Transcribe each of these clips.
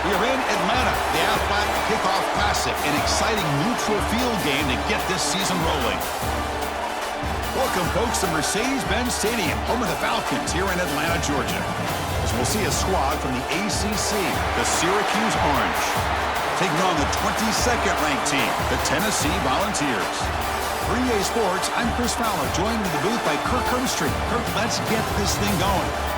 We are in Atlanta, the Aflac Kickoff Classic, an exciting neutral field game to get this season rolling. Welcome, folks, to Mercedes-Benz Stadium, home of the Falcons here in Atlanta, Georgia. As we'll see a squad from the ACC, the Syracuse Orange, taking on the 22nd ranked team, the Tennessee Volunteers. For EA Sports, I'm Chris Fowler, joined in the booth by Kirk Herbstreit. Kirk, let's get this thing going.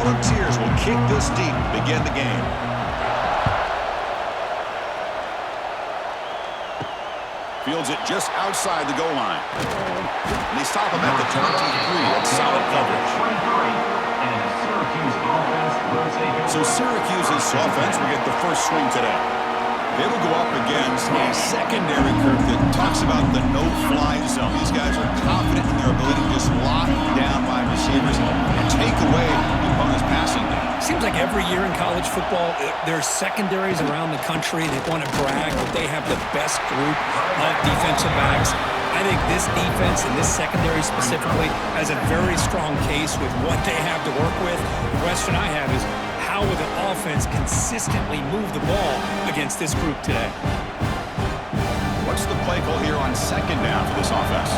Volunteers will kick this deep to begin the game. Fields it just outside the goal line. And they stop him at the 23. That's solid coverage. So Syracuse's offense will get the first swing today. They will go up against a secondary group that talks about the no-fly zone. These guys are confident in their ability to just lock down wide receivers and take away the opponent's passing game. Seems like every year in college football, there's secondaries around the country that want to brag that they have the best group of defensive backs. I think this defense and this secondary specifically has a very strong case with what they have to work with. The question I have is, how will the offense consistently move the ball against this group today? What's the play call here on second down for this offense?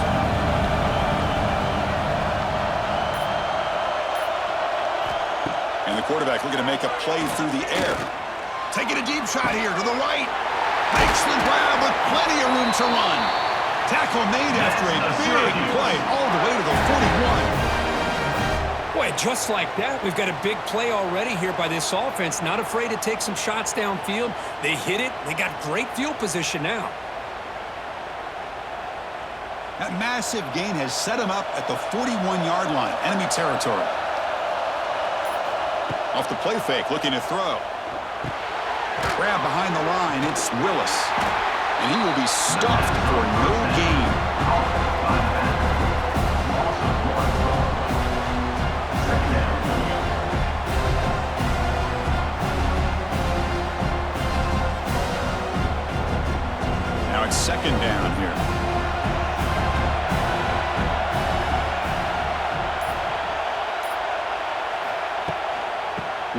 And the quarterback looking to make a play through the air. Taking a deep shot here to the right. Makes the grab with plenty of room to run. Tackle made after a big play all the way to the 41. Boy, just like that, we've got a big play already here by this offense. Not afraid to take some shots downfield. They hit it. They got great field position now. That massive gain has set him up at the 41-yard line, enemy territory. Off the play fake, looking to throw. Grab behind the line, it's Willis. And he will be stuffed for no gain. Now it's second down here.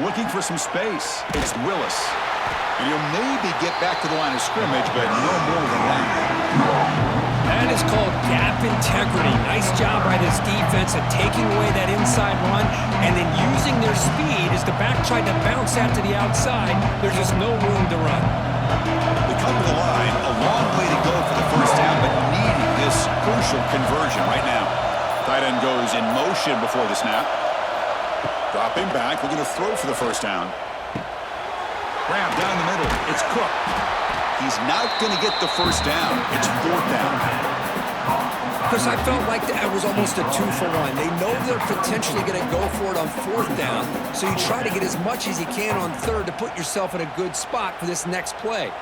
Looking for some space. It's Willis. And he'll maybe get back to the line of scrimmage, but no more than that. That is called gap integrity. Nice job by this defense of taking away that inside run and then using their speed as the back tried to bounce out to the outside. There's just no room to run. They come to the line, a long way to go for the first down, but needing this crucial conversion right now. Tight end goes in motion before the snap. Dropping back, looking to throw for the first down. Grab down the middle. It's Cook. He's not going to get the first down. It's fourth down. Chris, I felt like that was almost a 2-for-1. They know they're potentially going to go for it on fourth down, so you try to get as much as you can on third to put yourself in a good spot for this next play.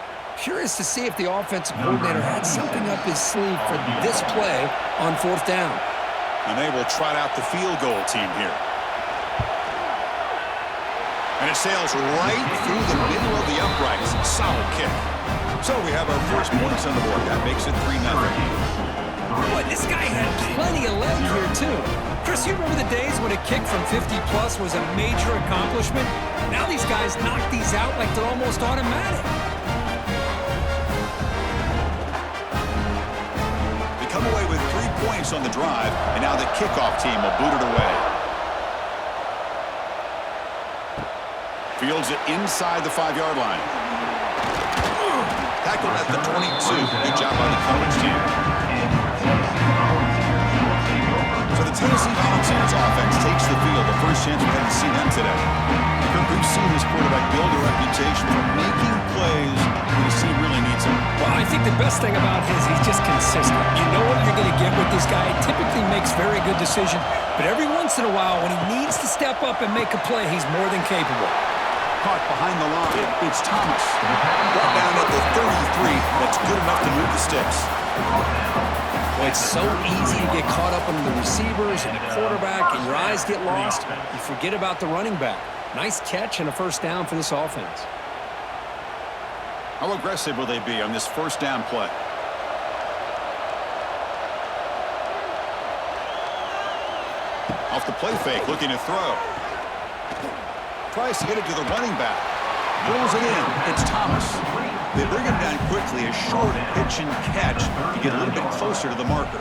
Curious to see if the offensive coordinator had something up his sleeve for this play on fourth down. And they will trot out the field goal team here. And it sails right through the middle of the uprights. Solid kick. So we have our first points on the board. That makes it 3-0. Boy, this guy had plenty of leg here, too. Chris, you remember the days when a kick from 50-plus was a major accomplishment? Now these guys knock these out like they're almost automatic. They come away with 3 points on the drive, and now the kickoff team will boot it away. Fields it inside the 5-yard line. Tackled at the 22. Good job by the college team. So the Tennessee Volunteers offense takes the field. The first chance we had to see them today. We've seen this quarterback build a reputation for making plays when his team really needs him. Well, I think the best thing about him is he's just consistent. You know what you're going to get with this guy. He typically makes very good decisions, but every once in a while when he needs to step up and make a play, he's more than capable. Caught behind the line. It's Thomas. Brought down at the 33. That's good enough to move the sticks. Well, it's so easy to get caught up on the receivers and the quarterback, and your eyes get lost. You forget about the running back. Nice catch and a first down for this offense. How aggressive will they be on this first down play? Off the play fake, looking to throw. Tries to get it to the running back. Pulls it in. It's Thomas. They bring him down quickly. A short pitch and catch to get a little bit closer to the marker.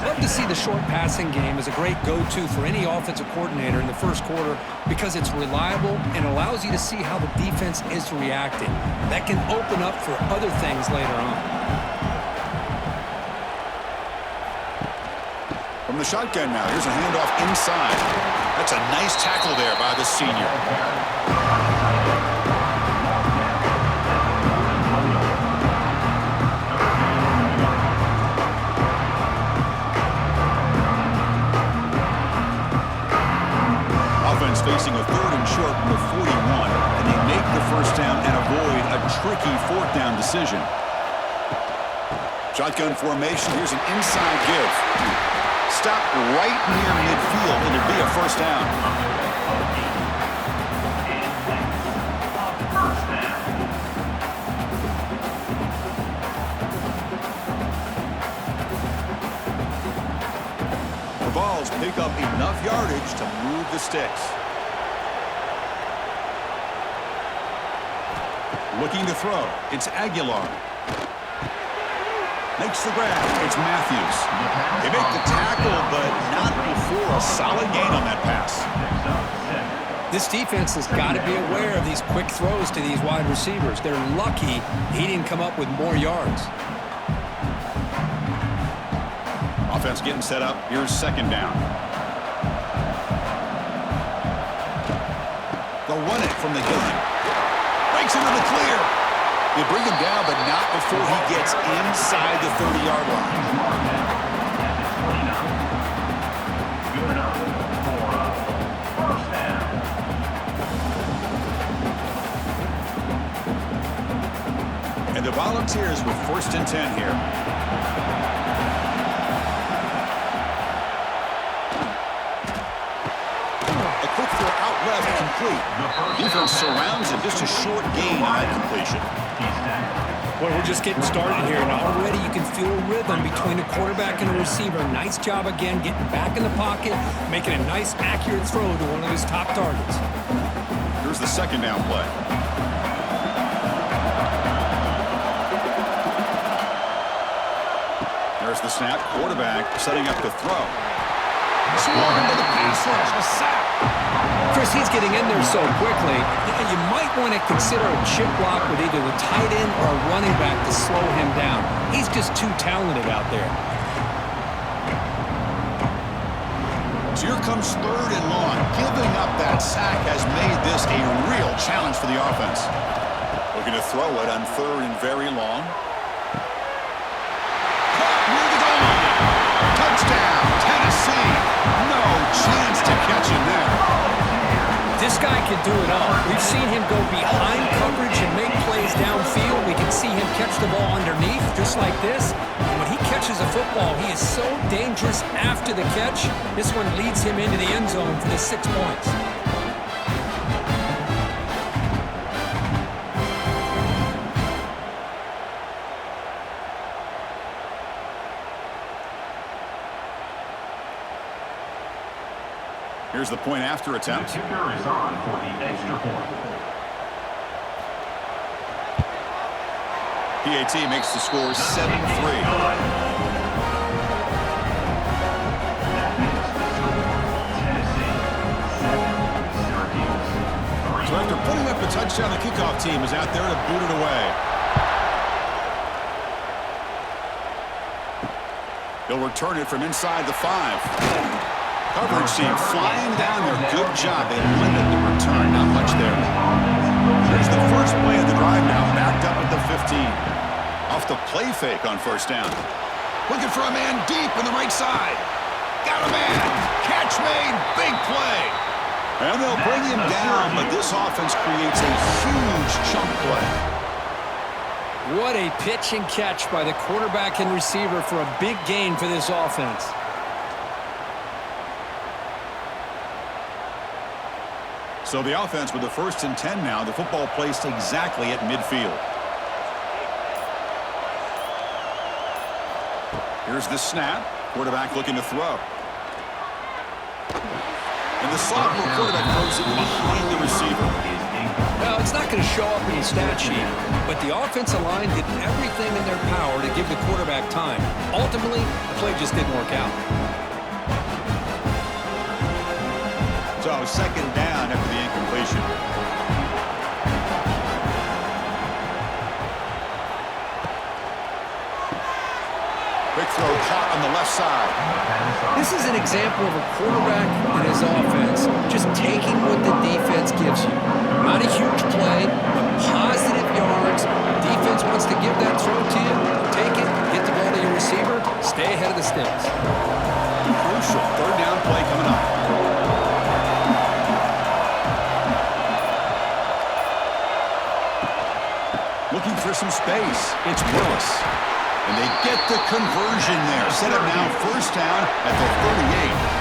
Love to see the short passing game as a great go-to for any offensive coordinator in the first quarter because it's reliable and allows you to see how the defense is reacting. That can open up for other things later on. From the shotgun now, here's a handoff inside. That's a nice tackle there by the senior. Offense facing a 3rd and short from the 41, and they make the first down and avoid a tricky 4th down decision. Shotgun formation, here's an inside give. Stop right near midfield, and it'd be a first down. The balls pick up enough yardage to move the sticks. Looking to throw. It's Aguilar. Makes the grab. It's Matthews. They make the tackle, but not before a solid gain on that pass. This defense has got to be aware of these quick throws to these wide receivers. They're lucky he didn't come up with more yards. Offense getting set up. Here's second down. They'll run it from the gun. Breaks into the clear. They bring him down, but not before he gets inside the 30-yard line. And the Volunteers with 1st and 10 here. A quick throw out left, complete. Defense surrounds it, just a short gain on that completion. Well, we're just getting started here, and already you can feel a rhythm between the quarterback and the receiver. Nice job again getting back in the pocket, making a nice, accurate throw to one of his top targets. Here's the second down play. There's the snap. Quarterback setting up to throw. Swung into the pass rush. A sack. Chris, he's getting in there so quickly. You might want to consider a chip block with either the tight end or a running back to slow him down. He's just too talented out there. So here comes 3rd and long. Giving up that sack has made this a real challenge for the offense. Looking to throw it on 3rd and very long. Caught near the goal line. Touchdown, Tennessee. No chance to catch him there. This guy can do it all. We've seen him go behind coverage and make plays downfield. We can see him catch the ball underneath, just like this. And when he catches a football, he is so dangerous after the catch. This one leads him into the end zone for the 6 points. Here's the point after attempt. The kicker is on for the extra point. PAT makes the score 7-3. So after putting up a touchdown, the kickoff team is out there to boot it away. They'll return it from inside the 5. Coverage team flying down there. Good job. They limit the return. Not much there. Here's the first play of the drive now. Backed up at the 15. Off the play fake on first down. Looking for a man deep on the right side. Got a man. Catch made. Big play. And they'll bring him down, but this This offense creates a huge chunk play. What a pitch and catch by the quarterback and receiver for a big gain for this offense. So the offense with the 1st and 10 now. The football placed exactly at midfield. Here's the snap. Quarterback looking to throw. And the sophomore quarterback throws it behind the receiver. Well, it's not going to show up in the stat sheet, but the offensive line did everything in their power to give the quarterback time. Ultimately, the play just didn't work out. So 2nd down after the incompletion. Quick throw caught on the left side. This is an example of a quarterback and his offense just taking what the defense gives you. Not a huge play, but positive yards. Defense wants to give that throw to you. Take it, get the ball to your receiver, stay ahead of the sticks. Crucial 3rd down play coming up. Looking for some space. It's Willis. And they get the conversion there. Set up now 1st down at the 38.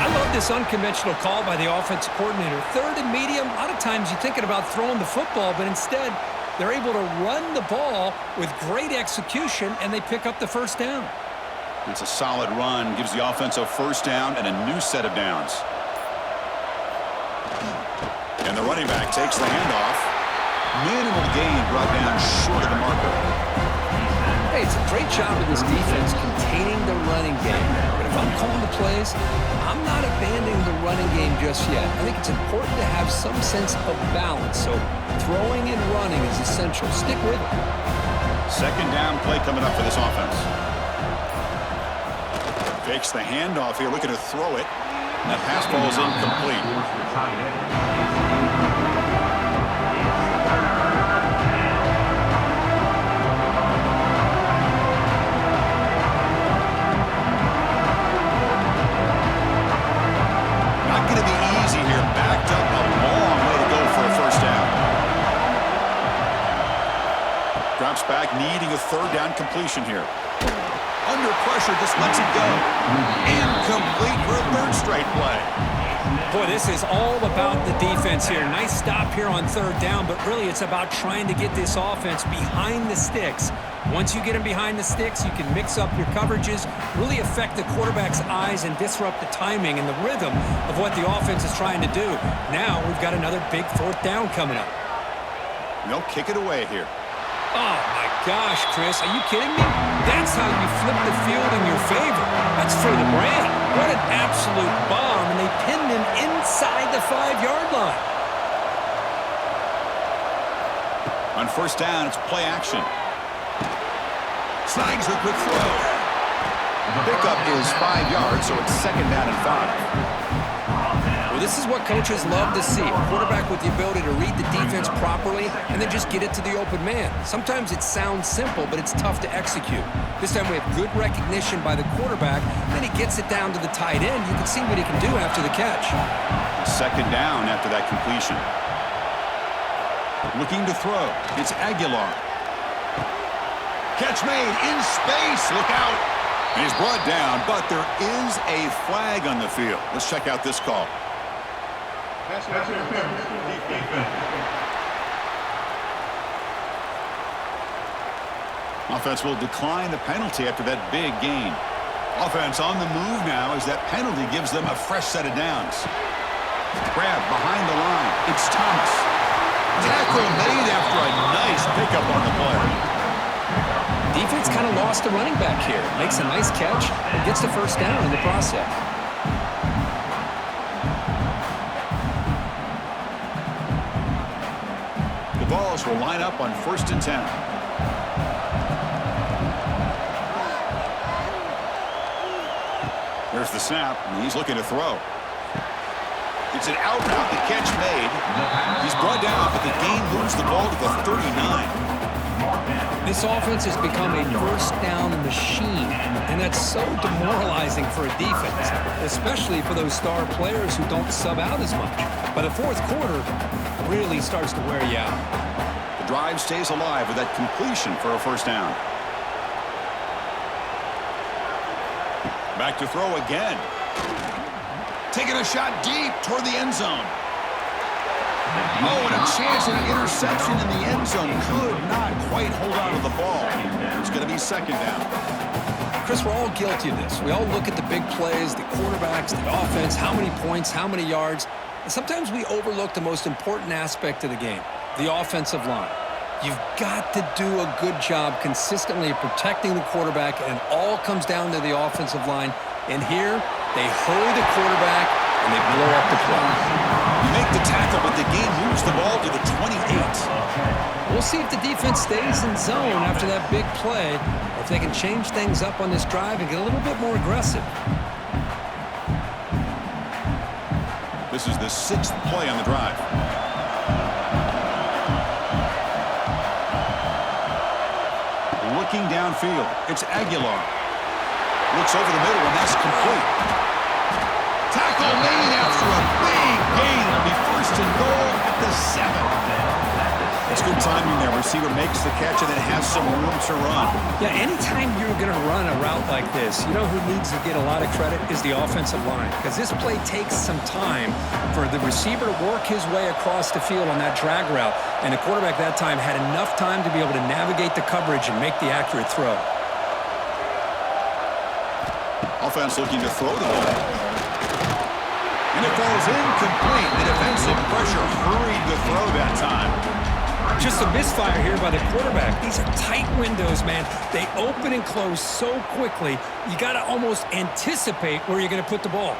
I love this unconventional call by the offensive coordinator. 3rd and medium, a lot of times you're thinking about throwing the football, but instead they're able to run the ball with great execution, and they pick up the 1st down. It's a solid run. Gives the offense a 1st down and a new set of downs. And the running back takes the handoff. Minimal gain brought down short of the marker. Hey, it's a great job of this defense containing the running game. But if I'm calling the plays, I'm not abandoning the running game just yet. I think it's important to have some sense of balance. So throwing and running is essential. Stick with it. 2nd down play coming up for this offense. Fakes the handoff here, looking to throw it. And that pass ball is incomplete. Back needing a 3rd down completion here. Under pressure, just lets it go. Incomplete for a 3rd straight play. Boy, this is all about the defense here. Nice stop here on 3rd down, but really it's about trying to get this offense behind the sticks. Once you get them behind the sticks, you can mix up your coverages, really affect the quarterback's eyes and disrupt the timing and the rhythm of what the offense is trying to do. Now we've got another big 4th down coming up. They'll kick it away here. Oh, my gosh, Chris. Are you kidding me? That's how you flip the field in your favor. That's for the brand. What an absolute bomb, and they pinned him inside the 5-yard line. On 1st down, it's play action. Snags a quick throw. Pickup is 5 yards, so it's 2nd down and 5. Well, this is what coaches love to see. A quarterback with the ability to read the defense properly and then just get it to the open man. Sometimes it sounds simple, but it's tough to execute. This time we have good recognition by the quarterback, and then he gets it down to the tight end. You can see what he can do after the catch. 2nd down after that completion. Looking to throw. It's Aguilar. Catch made in space. Look out. And he's brought down, but there is a flag on the field. Let's check out this call. Offense will decline the penalty after that big gain. Offense on the move now as that penalty gives them a fresh set of downs. Grab behind the line. It's Thomas. Tackle made after a nice pickup on the play. Defense kind of lost the running back here. Makes a nice catch and gets the 1st down in the process. The balls will line up on 1st and 10. There's the snap, and he's looking to throw. It's an out route, the catch made. He's brought down, but the gain moves the ball to the 39. This offense has become a first down machine, and that's so demoralizing for a defense, especially for those star players who don't sub out as much. By the fourth quarter, it really starts to wear you out. The drive stays alive with that completion for a first down. Back to throw again. Taking a shot deep toward the end zone. Oh, and a chance at an interception in the end zone. Could not quite hold on to the ball. It's going to be second down. Chris, we're all guilty of this. We all look at the big plays, the quarterbacks, the offense, how many points, how many yards. And sometimes we overlook the most important aspect of the game, the offensive line. You've got to do a good job consistently of protecting the quarterback, and it all comes down to the offensive line. And here, they hurry the quarterback, and they blow up the play. You make the tackle, but the game moves the ball to the 28. We'll see if the defense stays in zone after that big play, or if they can change things up on this drive and get a little bit more aggressive. This is the 6th play on the drive. Looking downfield, it's Aguilar. Looks over the middle, and that's complete. Tackle made after a big gain. It'll be first and goal at the 7. It's good timing there. Receiver makes the catch and then has some room to run. Yeah, anytime you're going to run a route like this, you know who needs to get a lot of credit is the offensive line, because this play takes some time for the receiver to work his way across the field on that drag route, and the quarterback that time had enough time to be able to navigate the coverage and make the accurate throw. Offense looking to throw the ball. And it falls incomplete. The defensive pressure hurried the throw that time. Just a misfire here by the quarterback. These are tight windows, man. They open and close so quickly, you got to almost anticipate where you're going to put the ball.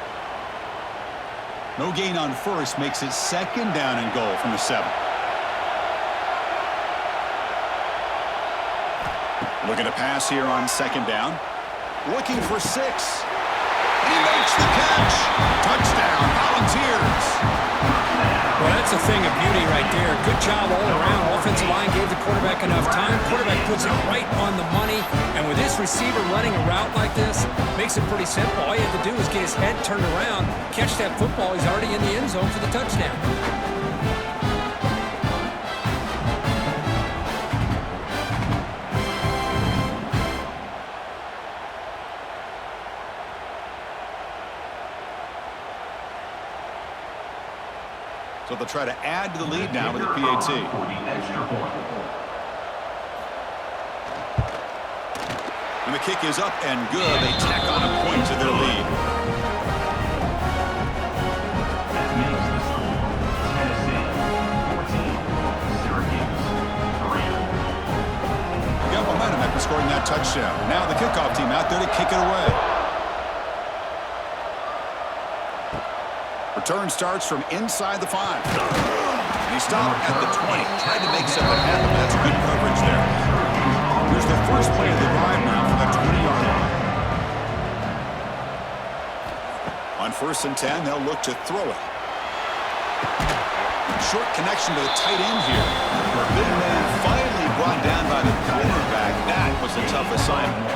No gain on first makes it second down and goal from the 7. Looking to pass here on second down. Looking for 6. And he makes the catch. Touchdown, Volunteers. Well, that's a thing of beauty right there. Good job all around. Offensive line gave the quarterback enough time. Quarterback puts it right on the money. And with this receiver running a route like this, makes it pretty simple. All you have to do is get his head turned around, catch that football. He's already in the end zone for the touchdown. So they'll try to add to the lead now with the PAT. And the kick is up and good. They tack on a point to their lead. That makes the score Tennessee 14, Syracuse 3. They got momentum after scoring that touchdown. Now the kickoff team out there to kick it away. Return starts from inside the 5. And he stopped at the 20. Tried to make something happen, but that's good coverage there. Here's the first play of the drive now from the 20-yard line. On 1st and 10, they'll look to throw it. Short connection to the tight end here. Big man finally brought down by the quarterback. That was a tough assignment.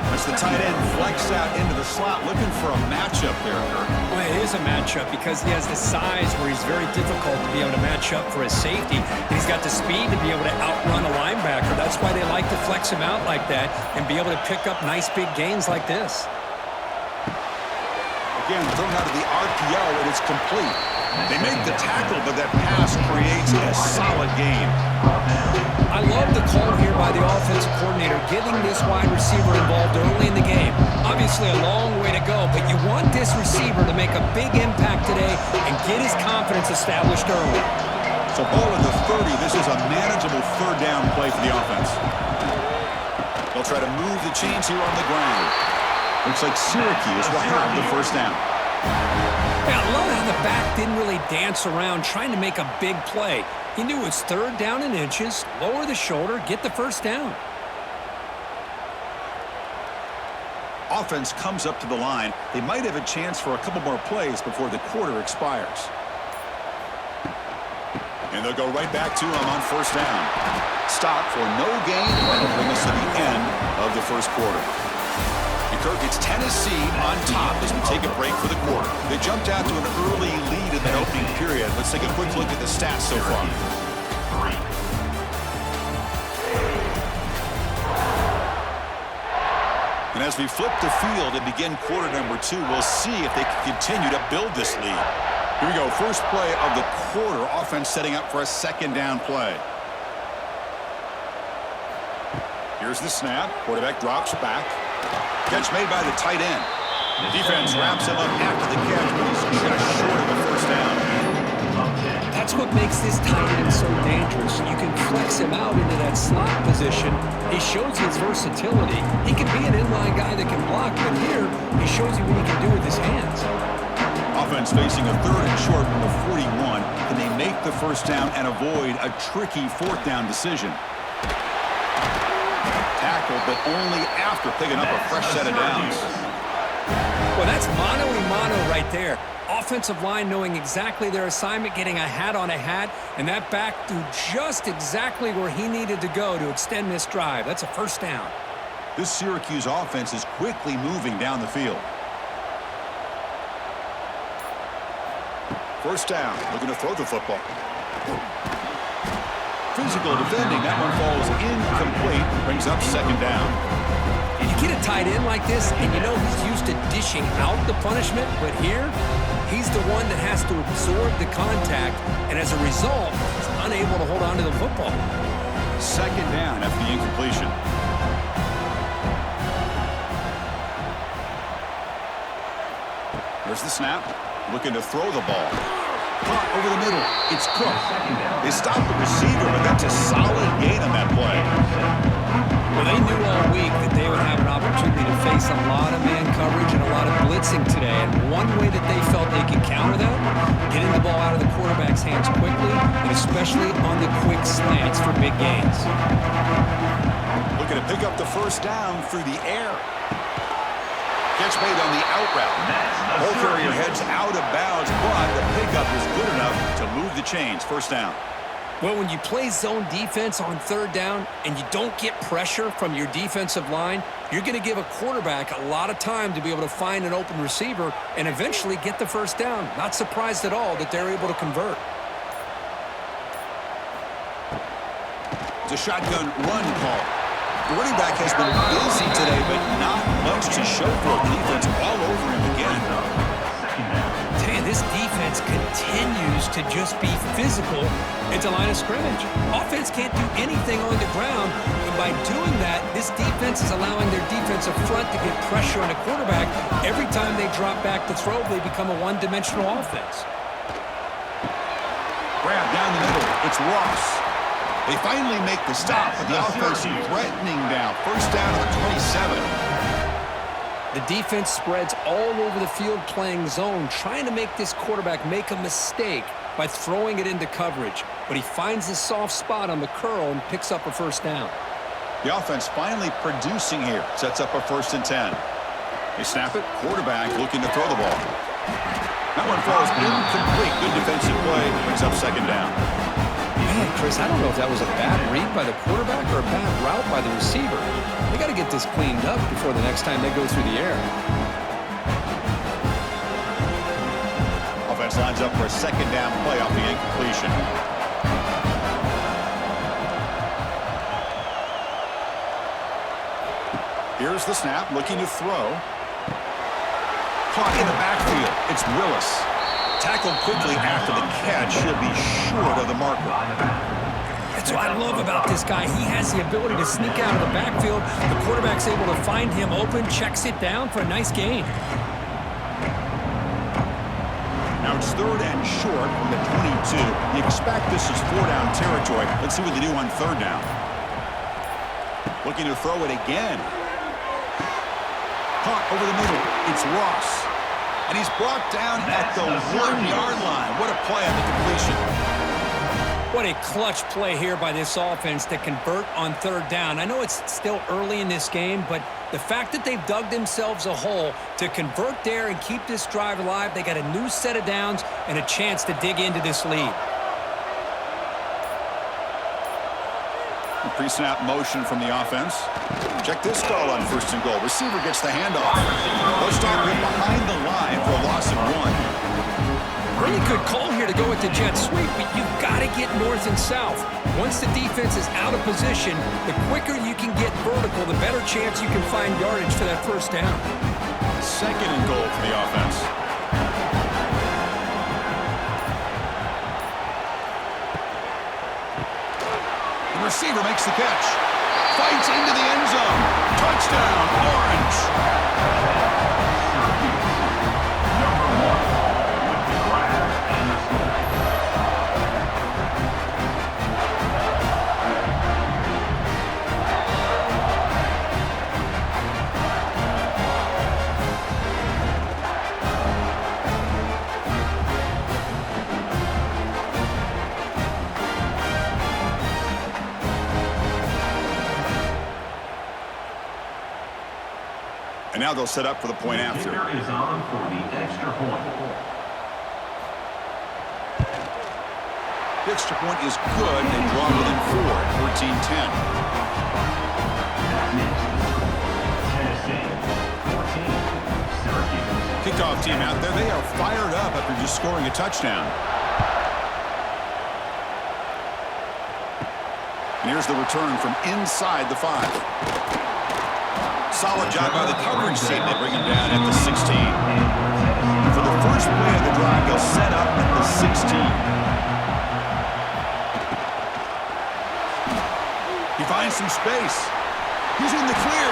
As the tight end flex out into the slot, looking for a matchup there, Kirk. Well, it is a matchup because he has the size where he's very difficult to be able to match up for his safety. And he's got the speed to be able to outrun a linebacker. That's why they like to flex him out like that and be able to pick up nice big gains like this. Again, thrown out of the RPO, and it's complete. They make the tackle, but that pass creates a solid gain. I love the call here by the offensive coordinator, getting this wide receiver involved early in the game. Obviously a long way to go, but you want this receiver to make a big impact today and get his confidence established early. So ball at the 30, this is a manageable third down play for the offense. They'll try to move the chains here on the ground. Looks like Syracuse will have the first down. Yeah, I love how the back didn't really dance around trying to make a big play. He knew it's 3rd down and inches, lower the shoulder, get the first down. Offense comes up to the line. They might have a chance for a couple more plays before the quarter expires. And they'll go right back to him on 1st down. Stop for no gain, and that'll bring us to the end of the first quarter. Kirk, it's Tennessee on top as we take a break for the quarter. They jumped out to an early lead in that opening period. Let's take a quick look at the stats so far. And as we flip the field and begin quarter number 2, we'll see if they can continue to build this lead. Here we go, first play of the quarter. Offense setting up for a second down play. Here's the snap. Quarterback drops back. Catch made by the tight end. Defense wraps him up after the catch, but he's just short of the first down. That's what makes this tight end so dangerous. You can flex him out into that slot position. He shows his versatility. He can be an inline guy that can block, but here he shows you what he can do with his hands. Offense facing a third and short from the 41. Can they make the first down and avoid a tricky fourth down decision? Tackle, but only after picking up a fresh set of downs. Well, that's mano-a-mano right there. Offensive line knowing exactly their assignment, getting a hat on a hat, and that back threw just exactly where he needed to go to extend this drive. That's a first down. This Syracuse offense is quickly moving down the field. First down, looking to throw the football. Physical defending, that one falls incomplete, brings up second down. You get a tight end like this, and you know he's used to dishing out the punishment, but here, he's the one that has to absorb the contact, and as a result, he's unable to hold on to the football. Second down after the incompletion. There's the snap, looking to throw the ball. Caught over the middle. It's Cook. They stopped the receiver, but that's a solid gain on that play. Well, they knew all week that they would have an opportunity to face a lot of man coverage and a lot of blitzing today. And one way that they felt they could counter that, getting the ball out of the quarterback's hands quickly, and especially on the quick slants for big gains. Looking to pick up the first down through the air. Catch made on the out route. Ball carrier heads out of bounds, but the pickup is good enough to move the chains. First down. Well, when you play zone defense on third down and you don't get pressure from your defensive line, you're going to give a quarterback a lot of time to be able to find an open receiver and eventually get the first down. Not surprised at all that they're able to convert. It's a shotgun run call. The running back has been busy today, but not much to show for it. Defense all over him again. Man, this defense continues to just be physical at the line of scrimmage. Offense can't do anything on the ground, and by doing that, this defense is allowing their defensive front to get pressure on the quarterback. Every time they drop back to throw, they become a one-dimensional offense. Grab down the middle. It's Ross. They finally make the stop, but the offense threatening down. First down to the 27. The defense spreads all over the field playing zone, trying to make this quarterback make a mistake by throwing it into coverage. But he finds the soft spot on the curl and picks up a first down. The offense finally producing here. Sets up a 1st and 10. They snap it. Quarterback looking to throw the ball. That one falls incomplete. Good defensive play. Brings up second down. Man, Chris, I don't know if that was a bad read by the quarterback or a bad route by the receiver. They got to get this cleaned up before the next time they go through the air. Offense lines up for a second down play off the incompletion. Here's the snap, looking to throw. Caught in the backfield. It's Willis. Tackled quickly after the catch. Should be short of the marker. That's what I love about this guy. He has the ability to sneak out of the backfield. The quarterback's able to find him open, checks it down for a nice gain. Now it's 3rd and short from the 22. You expect this is 4-down territory. Let's see what they do on 3rd down. Looking to throw it again. Caught over the middle. It's Ross. And he's brought down at the 1-yard line. What a play on the completion. What a clutch play here by this offense to convert on 3rd down. I know it's still early in this game, but the fact that they've dug themselves a hole to convert there and keep this drive alive, they got a new set of downs and a chance to dig into this lead. Pre-snap motion from the offense. Check this call on 1st and goal. Receiver gets the handoff. They'll start with behind the line for a loss of 1. Really good call here to go with the jet sweep, but you've got to get north and south. Once the defense is out of position, the quicker you can get vertical, the better chance you can find yardage for that 1st down. 2nd and goal for the offense. The receiver makes the catch. Fights into the end zone. Touchdown, Orange. Number 1 with the grab and the score. And now they'll set up for the point after. Kicker is on for the extra point. The extra point is good. They draw within 4 at 14-10. That makes the score Tennessee 14, Syracuse. Kickoff team out there. They are fired up after just scoring a touchdown. And here's the return from inside the 5. Solid job by the coverage team. They bring him down at the 16. For the first play of the drive, they'll set up at the 16. He finds some space. He's in the clear.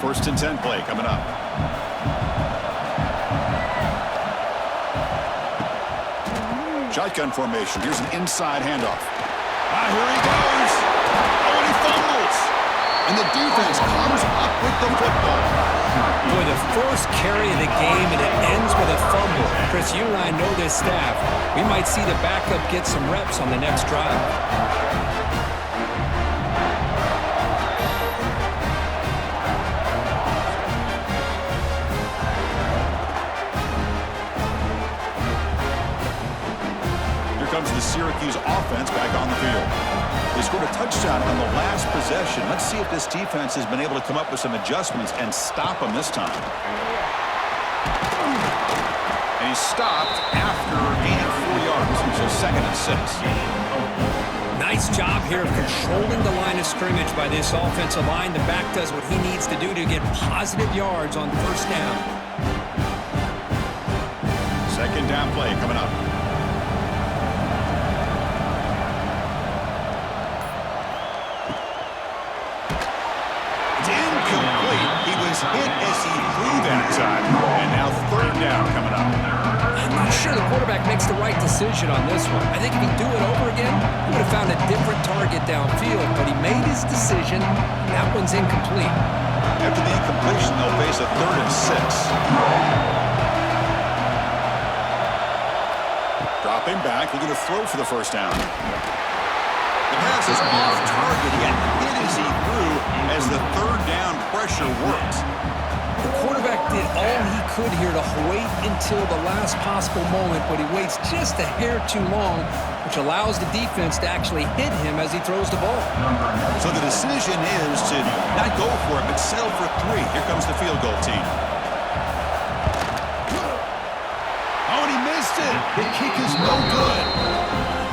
First and 10 play coming up. Shotgun formation. Here's an inside handoff. Here he goes. Oh, and he fumbles. And the defense comes up with the football. Boy, the first carry of the game, and it ends with a fumble. Chris, you and I know this staff. We might see the backup get some reps on the next drive. Comes the Syracuse offense back on the field. They scored a touchdown on the last possession. Let's see if this defense has been able to come up with some adjustments and stop them this time. And he stopped after gaining 4 yards, so 2nd and 6. Nice job here of controlling the line of scrimmage by this offensive line. The back does what he needs to do to get positive yards on 1st down. 2nd down play coming up. Hit as he threw that time, and now 3rd down coming up. I'm not sure the quarterback makes the right decision on this one. I think if he'd do it over again, he would have found a different target downfield, but he made his decision. That one's incomplete. After the incompletion, they'll face a 3rd and 6. Dropping back, looking to throw for the 1st down. The pass is off target, yet hit as he threw as the 3rd down pressure worked. The quarterback did all he could here to wait until the last possible moment, but he waits just a hair too long, which allows the defense to actually hit him as he throws the ball. So the decision is to not go for it, but settle for 3. Here comes the field goal team. Oh, and he missed it. The kick is no good.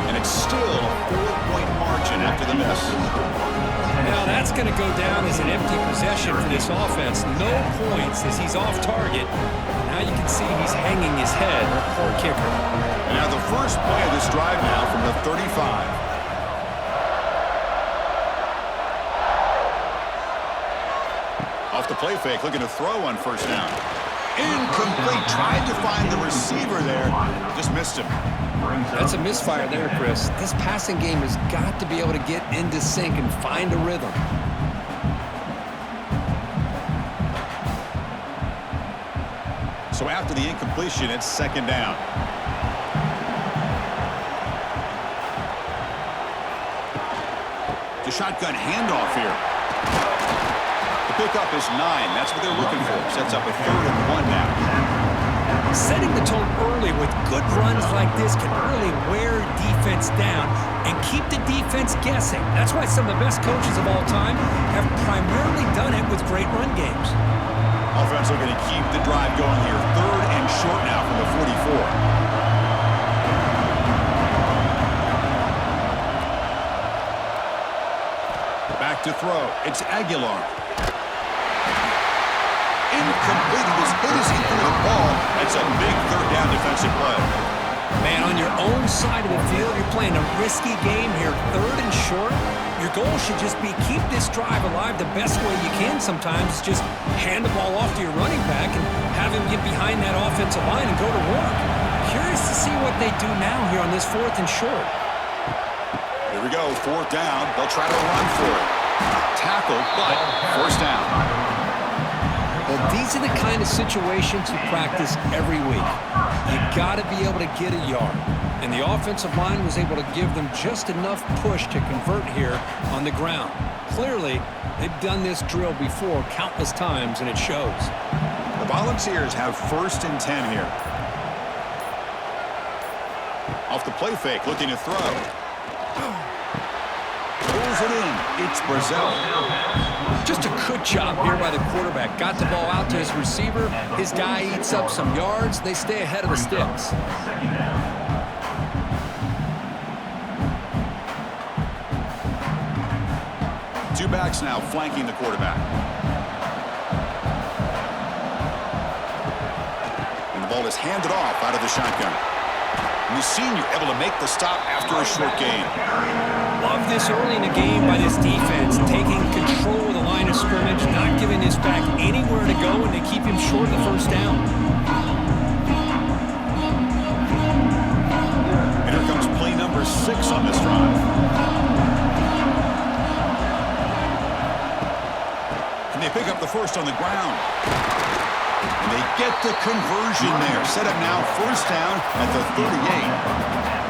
And it's still a 4-point margin after the miss. Now that's going to go down as an empty possession for this offense. No points as he's off target. Now you can see he's hanging his head. Poor kicker. Now the first play of this drive now from the 35. Off the play fake, looking to throw on 1st down. Incomplete. Tried to find the receiver there. Just missed him. That's a misfire there, Chris. This passing game has got to be able to get into sync and find a rhythm. So after the incompletion, it's 2nd down. The shotgun handoff here. The pickup is 9. That's what they're looking for. Sets up a 3rd and 1 now. Setting the tone early with good runs like this can really wear defense down and keep the defense guessing. That's why some of the best coaches of all time have primarily done it with great run games. Offense looking to keep the drive going here. 3rd and short now from the 44. Back to throw. It's Aguilar. Incomplete. He was hit as he threw the ball. That's a big 3rd down defensive play. Man, on your own side of the field, you're playing a risky game here. 3rd and short. Your goal should just be keep this drive alive the best way you can sometimes. Just hand the ball off to your running back and have him get behind that offensive line and go to work. Curious to see what they do now here on this 4th and short. Here we go, 4th down. They'll try to run for it. Tackle, but 1st down. Well, these are the kind of situations you practice every week. You got to be able to get a yard. And the offensive line was able to give them just enough push to convert here on the ground. Clearly, they've done this drill before countless times, and it shows. The Volunteers have 1st and 10 here. Off the play fake, looking to throw. Pulls it in. It's Brazil. Just a good job here by the quarterback. Got the ball out to his receiver. His guy eats up some yards. They stay ahead of the sticks. 2 backs now flanking the quarterback. And the ball is handed off out of the shotgun. And the senior able to make the stop after a short gain. Love this early in the game by this defense, taking control of the line of scrimmage, not giving this back anywhere to go, and they keep him short of the 1st down. And here comes play number 6 on this drive. And they pick up the 1st on the ground. And they get the conversion there. Set up now 1st down at the 38.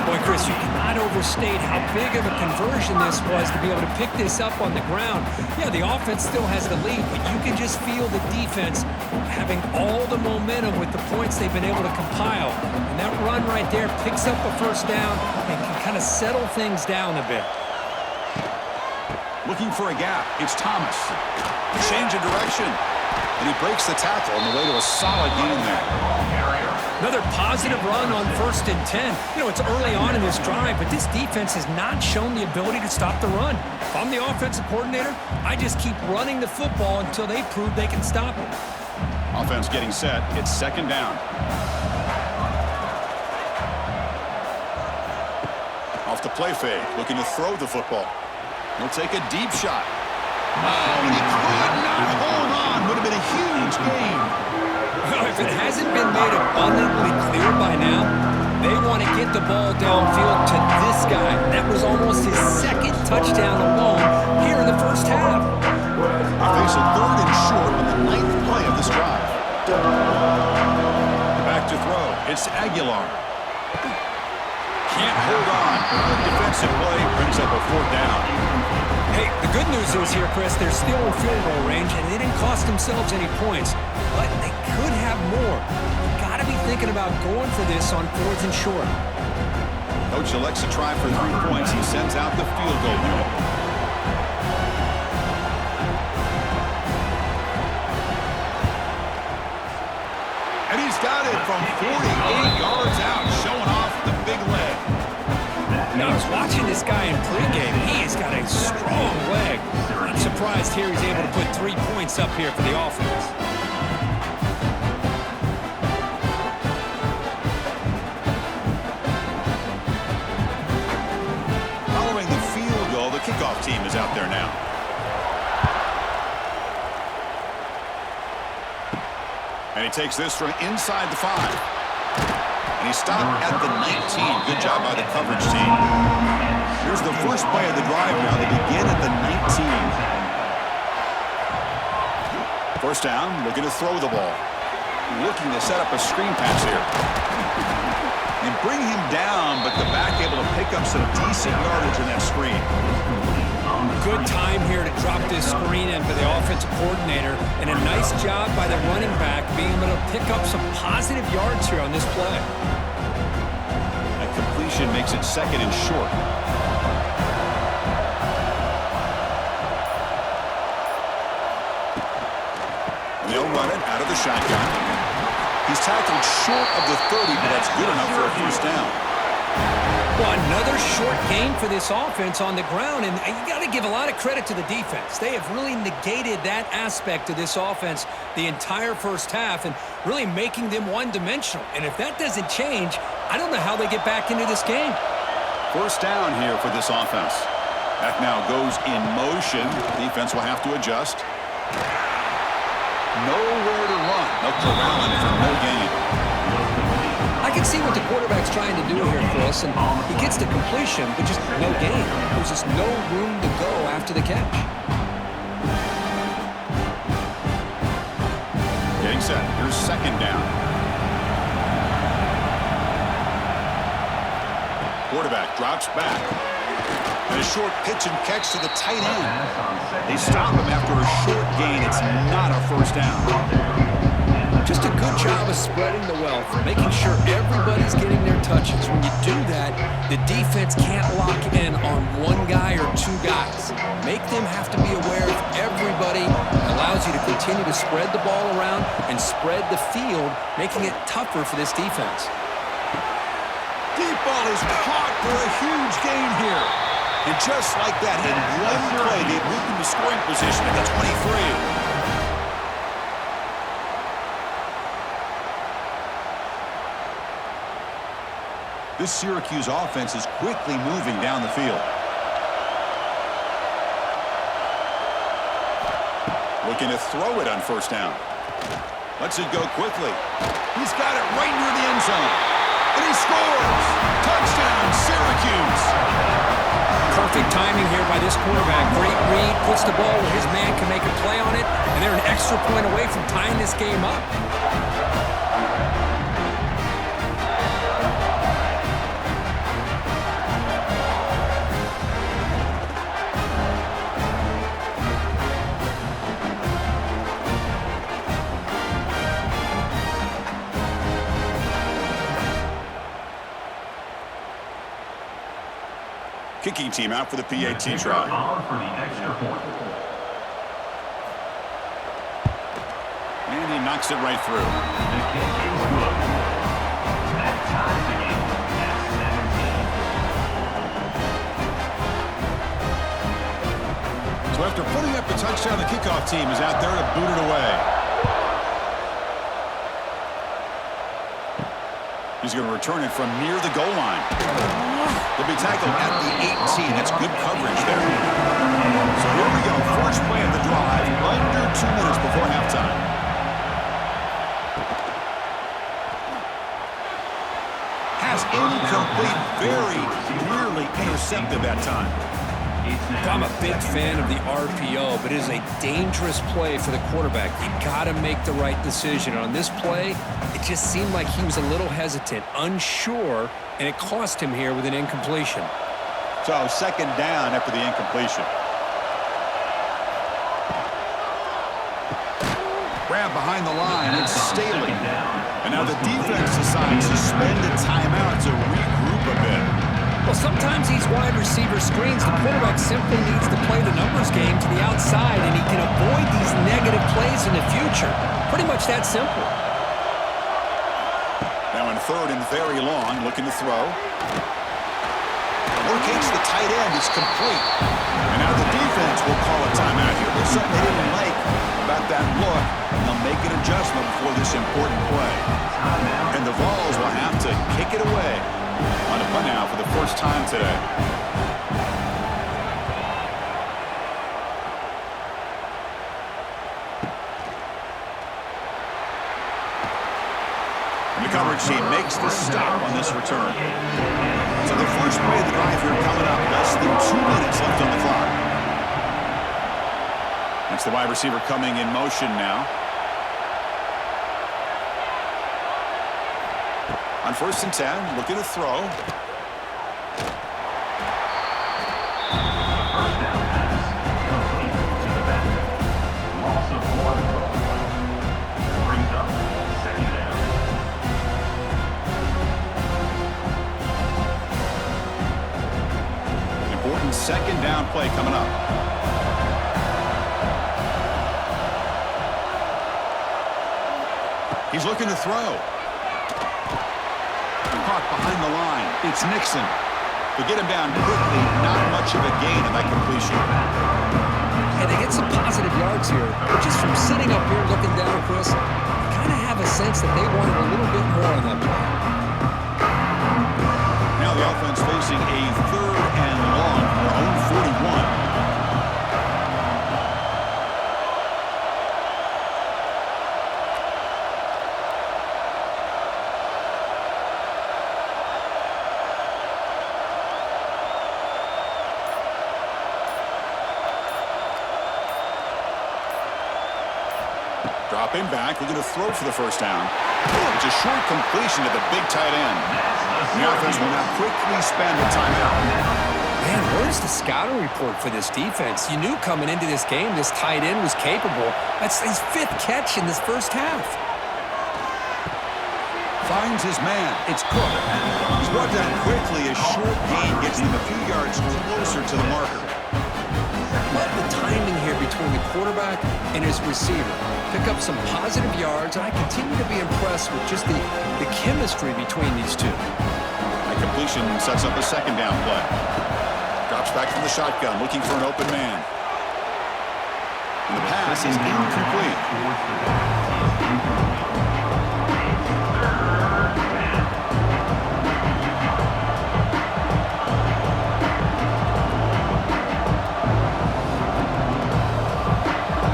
Boy, Chris, you cannot overstate how big of a conversion this was to be able to pick this up on the ground. Yeah, the offense still has the lead, but you can just feel the defense having all the momentum with the points they've been able to compile. And that run right there picks up a 1st down and can kind of settle things down a bit. Looking for a gap. It's Thomas. Change of direction. And he breaks the tackle on the way to a solid gain there. Another positive run on 1st and 10. You know, it's early on in this drive, but this defense has not shown the ability to stop the run. If I'm the offensive coordinator, I just keep running the football until they prove they can stop it. Offense getting set. It's 2nd down. Off the play fake, looking to throw the football. He'll take a deep shot. Oh, and he could not hold on. Would have been a huge gain. Well, if it hasn't been made abundantly clear by now, they want to get the ball downfield to this guy. That was almost his 2nd touchdown alone here in the 1st half. They face a 3rd and short on the 9th play of this drive. Back to throw. It's Aguilar. Can't hold on. Good defensive play brings up a 4th down. Hey, the good news is here, Chris, they're still in field goal range, and they didn't cost themselves any points, but they could have more. You got to be thinking about going for this on 4th and short. Coach elects to try for 3 points. He sends out the field goal unit. And he's got it from 48 yards out, showing off the big leg. Now, I was watching this guy in pregame. He has got a strong leg. Not surprised here he's able to put 3 points up here for the offense. Following the field goal, the kickoff team is out there now. And he takes this from inside the 5. And he stopped at the 19. Good job by the coverage team. Here's the first play of the drive now. They begin at the 19. 1st down, looking to throw the ball. Looking to set up a screen pass here. And bring him down, but the back able to pick up some decent yardage in that screen. Good time here to drop this screen in for the offensive coordinator, and a nice job by the running back being able to pick up some positive yards here on this play. That completion makes it 2nd and short. They'll run it out of the shotgun. He's tackled short of the 30, but that's good enough for a first down. Well, another short gain for this offense on the ground, and you got to give a lot of credit to the defense. They have really negated that aspect of this offense the entire first half and really making them one-dimensional. And if that doesn't change, I don't know how they get back into this game. First down here for this offense. Back now goes in motion. Defense will have to adjust. Nowhere to run. They'll corral him for no gain. I can see what the quarterback's trying to do here, Chris, and he gets the completion, but just no gain. There's just no room to go after the catch. Getting set. Here's 2nd down. Quarterback drops back. And a short pitch and catch to the tight end. They stop him after a short gain. It's not a first down. Just a good job of spreading the wealth, making sure everybody's getting their touches. When you do that, the defense can't lock in on one guy or two guys. Make them have to be aware of everybody. It allows you to continue to spread the ball around and spread the field, making it tougher for this defense. Deep ball is caught for a huge gain here. And just like that, in one play, they've moved into scoring position at the 23. This Syracuse offense is quickly moving down the field. Looking to throw it on first down. Lets it go quickly. He's got it right near the end zone. And he scores! Touchdown, Syracuse! Perfect timing here by this quarterback. Great read, puts the ball where his man can make a play on it, and they're an extra point away from tying this game up. Kicking team out for the PAT try. And he knocks it right through. The kick is good. That ties the game at 17. So after putting up the touchdown, the kickoff team is out there to boot it away. He's going to return it from near the goal line. They'll be tackled at the 18. That's good coverage there. So here we go. First play of the drive. Under 2 minutes before halftime. Has incomplete, very nearly intercepted that time. I'm a big fan of the RPO, but it is a dangerous play for the quarterback. You got to make the right decision. On this play, it just seemed like he was a little hesitant, unsure, and it cost him here with an incompletion. So 2nd down after the incompletion. Grab behind the line. It's Staley. And now the defense decides to spend a timeout to regroup a bit. Well, sometimes these wide receiver screens, the quarterback simply needs to play the numbers game to the outside, and he can avoid these negative plays in the future. Pretty much that simple. Now in 3rd and very long, looking to throw. Locates the tight end. It's complete. And now the defense will call a timeout here. There's something they didn't like about that look, and they'll make an adjustment before this important play. And the Vols will have to kick it away. On a punt now for the first time today. And the coverage team makes the stop on this return. So the first play of the drive here coming up. Less than 2 minutes left on the clock. That's the wide receiver coming in motion now. On 1st and 10, looking to throw. second down play coming up. He's looking to throw. Caught behind the line. It's Nixon. But get him down quickly. Not much of a gain of that completion. And they get some positive yards here. But just from sitting up here looking down, Chris, I kind of have a sense that they wanted a little bit more on that play. Now the offense facing a 3rd and long from their own 41. Dropping back, looking to throw for the first down. It's a short completion to the big tight end. The offense will now quickly spend a timeout. Man, where's the scouting report for this defense? You knew coming into this game this tight end was capable. That's his 5th catch in this first half. Finds his man. It's Cook. He's brought down quickly. A short gain gets him a few yards closer to the marker. Love the timing here between the quarterback and his receiver. Pick up some positive yards, and I continue to be impressed with just the chemistry between these two. That completion sets up a second down play. Drops back from the shotgun, looking for an open man. And the pass is incomplete.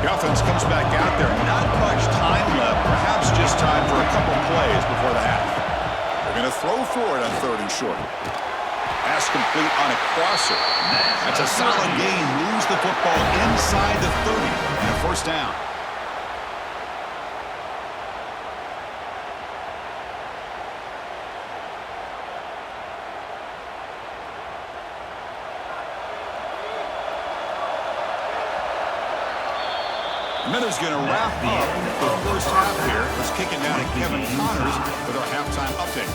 The offense comes back out there. Not much time left. Perhaps just time for a couple plays before the half. They're going to throw for it on 3rd and short. Pass complete on a crosser. That's a solid gain. Moves the football inside the 30 and a first down. Minutes going to wrap up the first half here. Let's kick it down to Kevin Connors with our halftime update.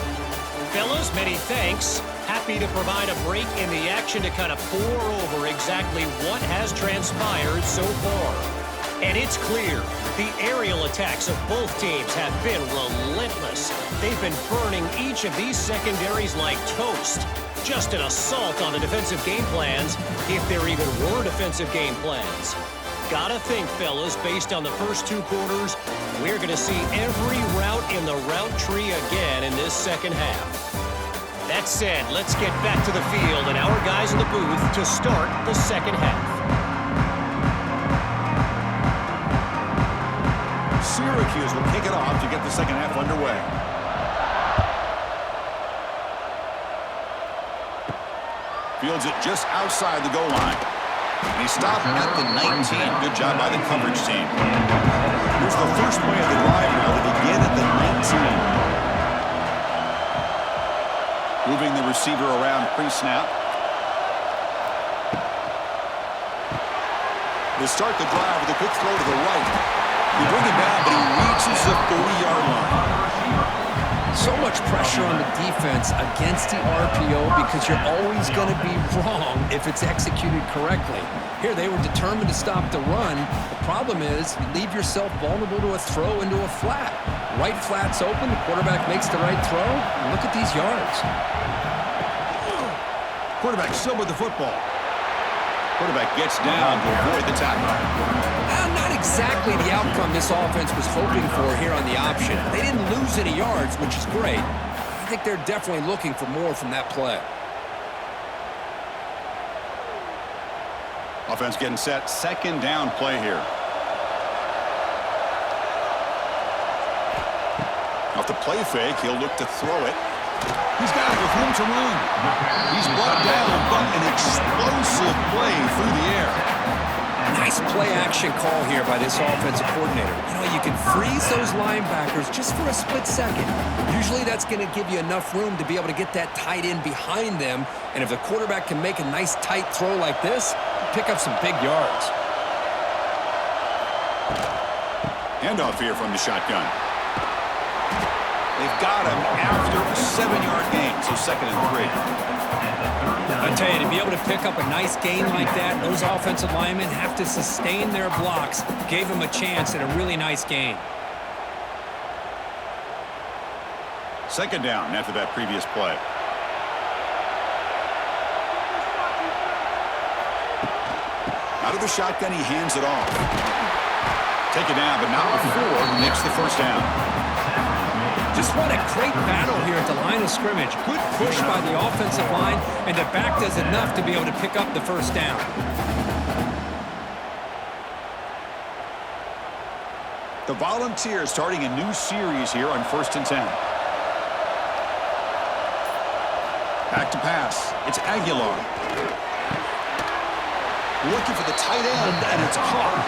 Fellas, many thanks. Happy to provide a break in the action to kind of pour over exactly what has transpired so far. And it's clear, the aerial attacks of both teams have been relentless. They've been burning each of these secondaries like toast. Just an assault on the defensive game plans, if there even were defensive game plans. Gotta think, fellas, based on the first 2 quarters, we're going to see every route in the route tree again in this second half. That said, let's get back to the field and our guys in the booth to start the second half. Syracuse will kick it off to get the second half underway. Fields it just outside the goal line. And he stopped at the 19. Good job by the coverage team. Here's the first play of the drive now. They begin at the 19. Moving the receiver around pre-snap. They start the drive with a quick throw to the right. They bring him down, but he reaches the 30-yard line. So much pressure on the defense against the RPO because you're always going to be wrong if it's executed correctly. Here, they were determined to stop the run. The problem is you leave yourself vulnerable to a throw into a flat. Right flat's open, the quarterback makes the right throw, and look at these yards. Quarterback still with the football. Quarterback gets down to avoid the tackle. Not exactly the outcome this offense was hoping for here on the option. They didn't lose any yards, which is great. I think they're definitely looking for more from that play. Offense getting set. Second down play here. Off the play fake, he'll look to throw it. He's got it with room to run. He's brought down, but an explosive play through the air. Nice play-action call here by this offensive coordinator. You know, you can freeze those linebackers just for a split second. Usually that's going to give you enough room to be able to get that tight end behind them. And if the quarterback can make a nice tight throw like this, pick up some big yards. Handoff here from the shotgun. They've got him after a 7-yard gain, so 2nd and 3. I tell you, to be able to pick up a nice gain like that, those offensive linemen have to sustain their blocks. Gave him a chance at a really nice gain. Second down after that previous play. Out of the shotgun, he hands it off. Take it down, but not before he makes the first down. Just what a great battle here at the line of scrimmage. Good push by the offensive line, and the back does enough to be able to pick up the first down. The Volunteers starting a new series here on 1st and 10. Back to pass. It's Aguilar. Looking for the tight end, and it's caught.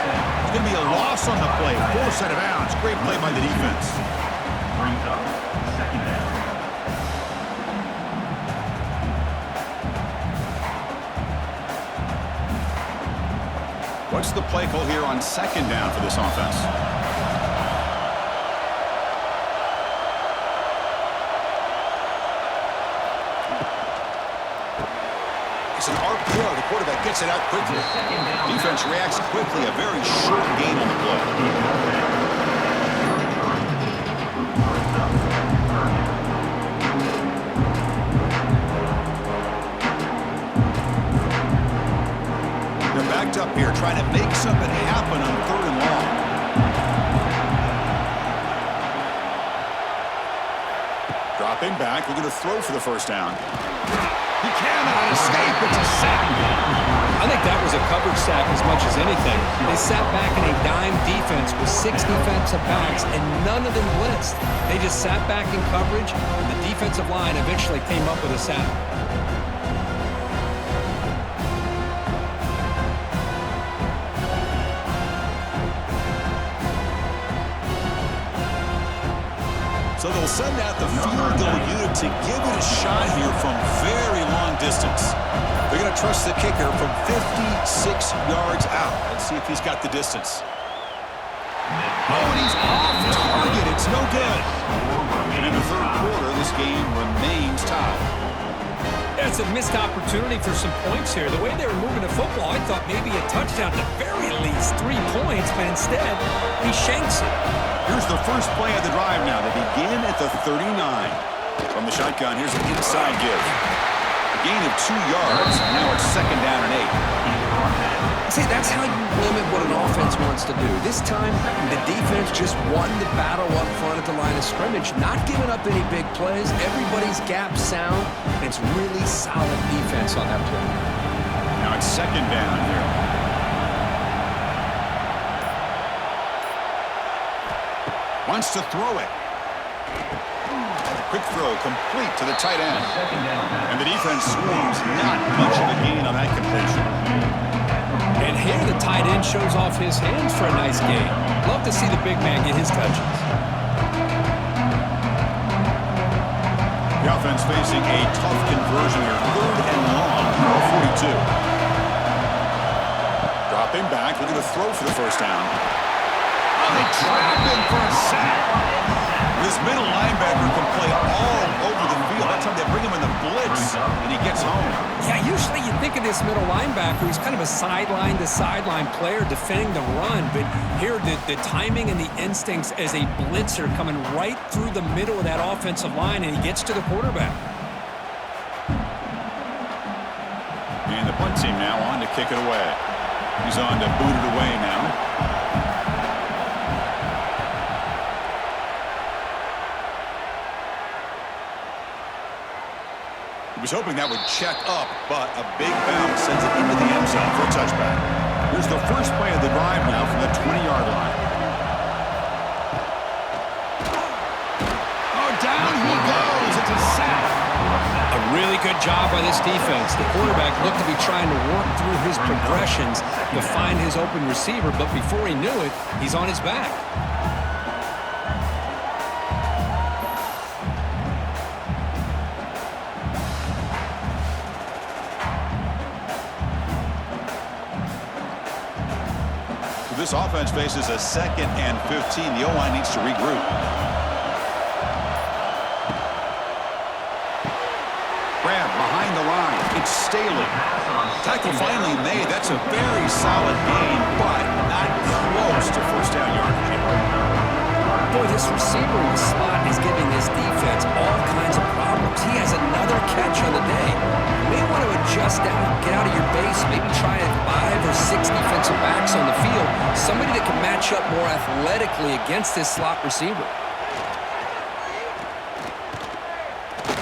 It's going to be a loss on the play. Forced out of bounds. Great play by the defense. Brings up second down. What's the play call here on second down for this offense? It's an RPO. The quarterback gets it out quickly. Defense reacts quickly. A very short gain on the play. They're backed up here trying to make something happen on 3rd and long. Dropping back. They're going to throw for the first down. He cannot escape. It's a sack. I think that was a coverage sack as much as anything. They sat back in a dime defense with 6 defensive backs, and none of them blitzed. They just sat back in coverage, and the defensive line eventually came up with a sack. So they'll send out the field goal unit to give it a shot here from very long distance. They're going to trust the kicker from 56 yards out. Let's see if he's got the distance. Oh, and he's off target. It's no good. And in the 3rd quarter, this game remains tied. It's a missed opportunity for some points here. The way they were moving the football, I thought maybe a touchdown, at the very least 3 points, but instead, he shanks it. Here's the first play of the drive now. They begin at the 39. From the shotgun, here's an inside give. A gain of 2 yards. Now it's 2nd down and 8. See, that's how you limit what an offense wants to do. This time, the defense just won the battle up front at the line of scrimmage, not giving up any big plays. Everybody's gap sound, and it's really solid defense on that play. Now it's 2nd down here. Wants to throw it. Quick throw complete to the tight end. And the defense swarms. Not much of a gain on that completion. And here the tight end shows off his hands for a nice gain. Love to see the big man get his touches. The offense facing a tough conversion here. 3rd and long, 42. Dropping back, looking to throw for the first down. Oh, they trap him for a sack. This middle linebacker can play all over the field. That's how they bring him in the blitz, and he gets home. Yeah, usually you think of this middle linebacker, he's kind of a sideline-to-sideline player defending the run, but here the timing and the instincts as a blitzer coming right through the middle of that offensive line, and he gets to the quarterback. And the punt team now on to kick it away. He's on to boot it away now. He was hoping that would check up, but a big bounce sends it into the end zone for a touchback. Here's the first play of the drive now from the 20-yard line. Oh, down he goes. It's a sack. A really good job by this defense. The quarterback looked to be trying to work through his progressions to find his open receiver, but before he knew it, he's on his back. This offense faces a 2nd and 15. The O-line needs to regroup. Grab behind the line. Mike Staley. Tackle finally made. That's a very solid gain, but not close to first down yardage. Boy, this receiver in the slot is giving this defense all kinds of problems. He has another catch on the day. You may want to adjust out, get out of your base, maybe try 5 or 6 defensive backs on the field, somebody that can match up more athletically against this slot receiver.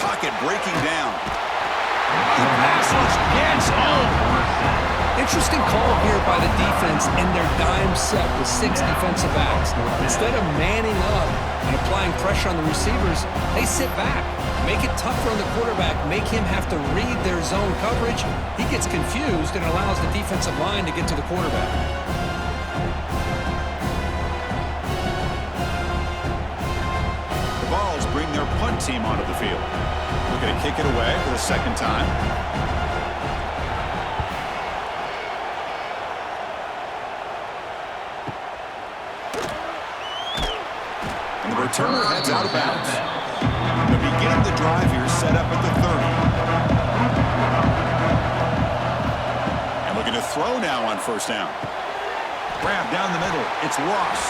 Pocket breaking down. The pass rush gets home. Interesting call here by the defense in their dime set with 6 defensive backs. Instead of manning up and applying pressure on the receivers, they sit back, make it tougher on the quarterback, make him have to read their zone coverage. He gets confused and allows the defensive line to get to the quarterback. The Vols bring their punt team onto the field. We're going to kick it away for the second time. Returner heads out of bounds. They're beginning the drive here, set up at the 30. And looking to throw now on first down. Grab down the middle. It's Ross.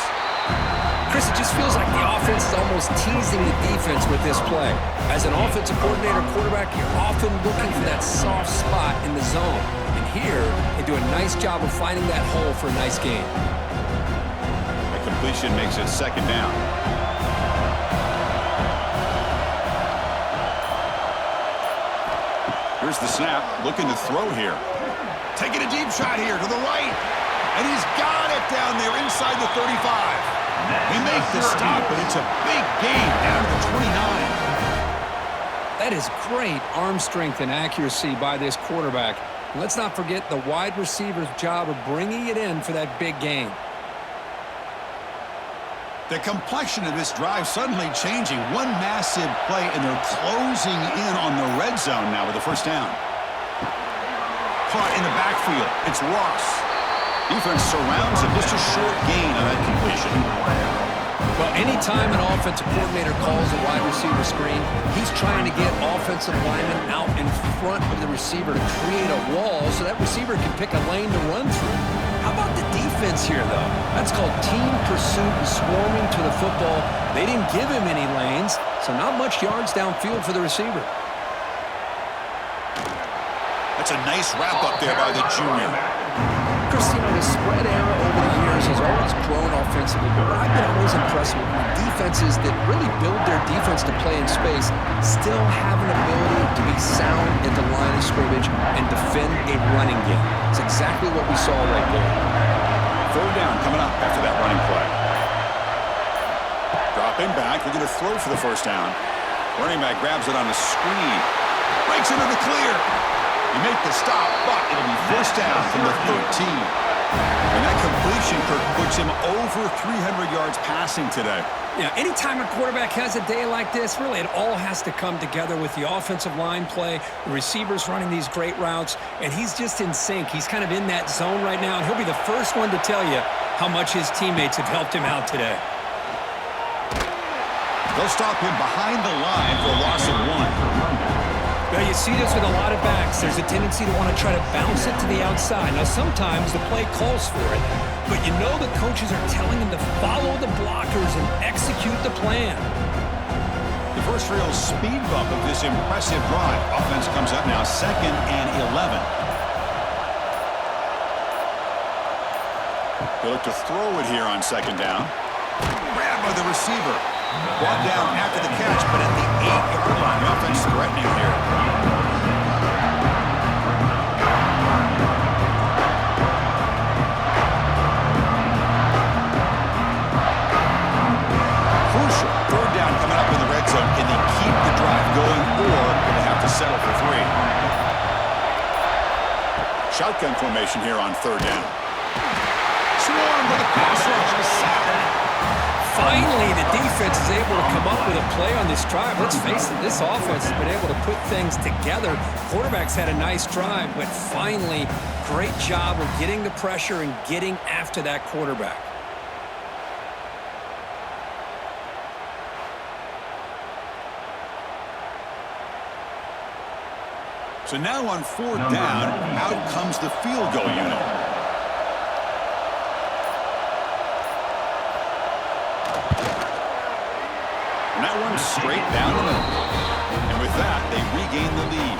Chris, it just feels like the offense is almost teasing the defense with this play. As an offensive coordinator quarterback, you're often looking for that soft spot in the zone. And here, they do a nice job of finding that hole for a nice gain. The completion makes it second down. Here's the snap, looking to throw here. Taking a deep shot here to the right. And he's got it down there inside the 35. He makes the stop, but it's a big gain down to the 29. That is great arm strength and accuracy by this quarterback. And let's not forget the wide receiver's job of bringing it in for that big gain. The complexion of this drive suddenly changing. One massive play, and they're closing in on the red zone now with the first down. Caught in the backfield. It's Ross. Defense surrounds him. Just a short gain on that completion. Well, anytime an offensive coordinator calls a wide receiver screen, he's trying to get offensive linemen out in front of the receiver to create a wall so that receiver can pick a lane to run through. How about the defense here, though? That's called team pursuit and swarming to the football. They didn't give him any lanes, so not much yards downfield for the receiver. That's a nice wrap-up there by the junior. Chris, you know, the spread era over the years has always grown offensively, but what I've been always impressed with defenses that really build their defense to play in space still have an ability to be sound at the line of scrimmage and defend a running game. It's exactly what we saw right there. Third down coming up after that running play. Dropping back, they're going to throw for the first down. Running back grabs it on the screen. Breaks into the clear. You make the stop, but it'll be first down from the 13. And that completion, Kirk, puts him over 300 yards passing today. Yeah, anytime a quarterback has a day like this, really it all has to come together with the offensive line play, the receivers running these great routes, and he's just in sync. He's kind of in that zone right now, and he'll be the first one to tell you how much his teammates have helped him out today. They'll stop him behind the line for a loss of 1. Well, you see this with a lot of backs. There's a tendency to want to try to bounce it to the outside. Now, sometimes the play calls for it, but you know the coaches are telling them to follow the blockers and execute the plan. The first real speed bump of this impressive drive. Offense comes up now, 2nd and 11. They look to throw it here on second down. Grabbed by the receiver. Brought down after the catch, but at the 8-yard line. The offense threatening here. Crucial. Third down coming up in the red zone. Can they keep the drive going, or will they have to settle for 3? Shotgun formation here on third down. Swarm with a pass rush. Finally, the defense is able to come up with a play on this drive. Let's face it, this offense has been able to put things together. Quarterback's had a nice drive, but finally, great job of getting the pressure and getting after that quarterback. So now on 4th down, out comes the field goal unit. And that one's straight down the middle. And with that, they regain the lead.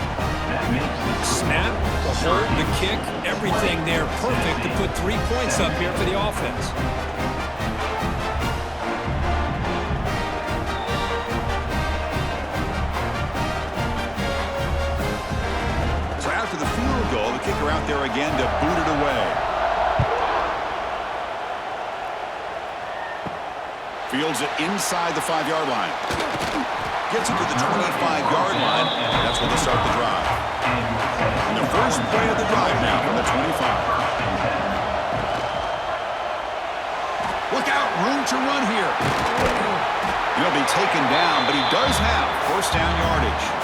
Snap, the hold, the kick, everything there perfect to put 3 points up here for the offense. So after the field goal, the kicker out there again to boot it away. Fields it inside the 5-yard line. Gets it to the 25-yard line. That's where they start the drive. And the first play of the drive now from the 25. Look out, room to run here. He'll be taken down, but he does have first down yardage.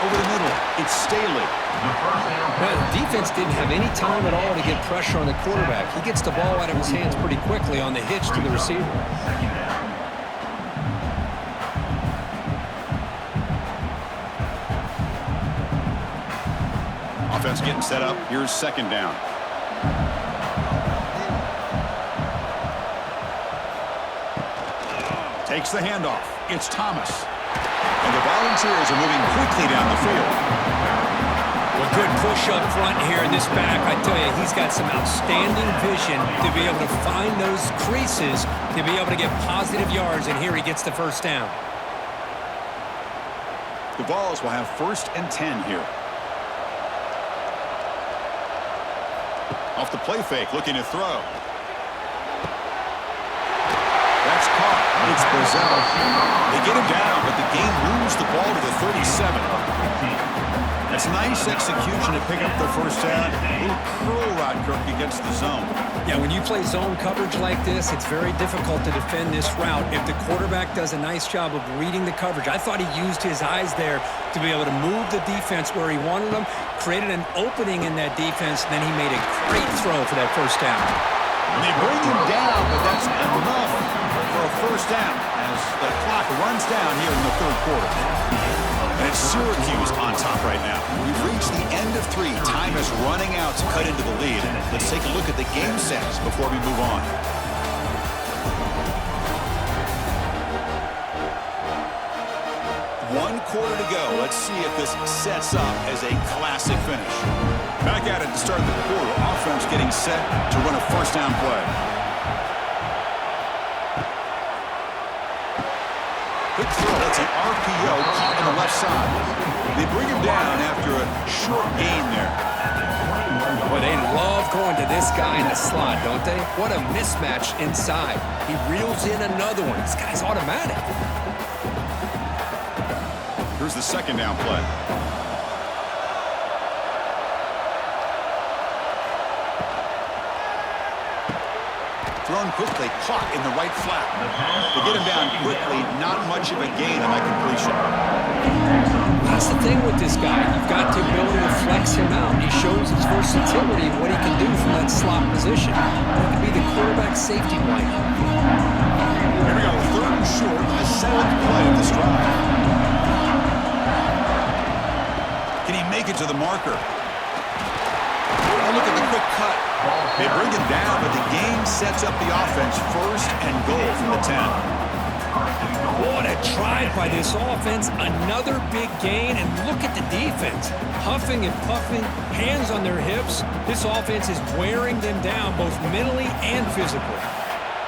Over the middle, it's Staley. Well, the defense didn't have any time at all to get pressure on the quarterback. He gets the ball out of his hands pretty quickly on the hitch to the receiver. Offense getting set up. Here's 2nd down. Takes the handoff. It's Thomas. And the Volunteers are moving quickly down the field. Well, good push up front here in this back. I tell you, he's got some outstanding vision to be able to find those creases, to be able to get positive yards, and here he gets the first down. The Vols will have 1st and 10 here. Off the play fake, looking to throw. That's caught. It's Brazil. They get him down, but the game moves the ball to the 37. That's nice execution to pick up the first down. A little curl route, Kirk, against the zone. Yeah, when you play zone coverage like this, it's very difficult to defend this route if the quarterback does a nice job of reading the coverage. I thought he used his eyes there to be able to move the defense where he wanted them, created an opening in that defense, and then he made a great throw for that first down. And they bring him down, but that's enough for a first down as the clock runs down here in the 3rd quarter. And it's Syracuse on top right now. We've reached the end of 3. Time is running out to cut into the lead. Let's take a look at the game sets before we move on. One quarter to go. Let's see if this sets up as a classic finish. Back at it to start the quarter. Offense getting set to run a first down play. Quick throw. That's an RPO caught on the left side. They bring him down after a short gain there. Boy, they love going to this guy in the slot, don't they? What a mismatch inside. He reels in another one. This guy's automatic. Here's the 2nd down play. Thrown quickly, caught in the right flat. They get him down quickly, not much of a gain on that completion. That's the thing with this guy. You've got the ability to flex him out. He shows his versatility of what he can do from that slot position. That could be the quarterback safety blanket. Here we go, 3rd and short on the 7th play of this drive. Can he make it to the marker? Oh, look at the quick cut. They bring him down, but the game sets up the offense 1st and goal from the 10. What a drive by this offense. Another big gain, and look at the defense. Huffing and puffing, hands on their hips. This offense is wearing them down both mentally and physically.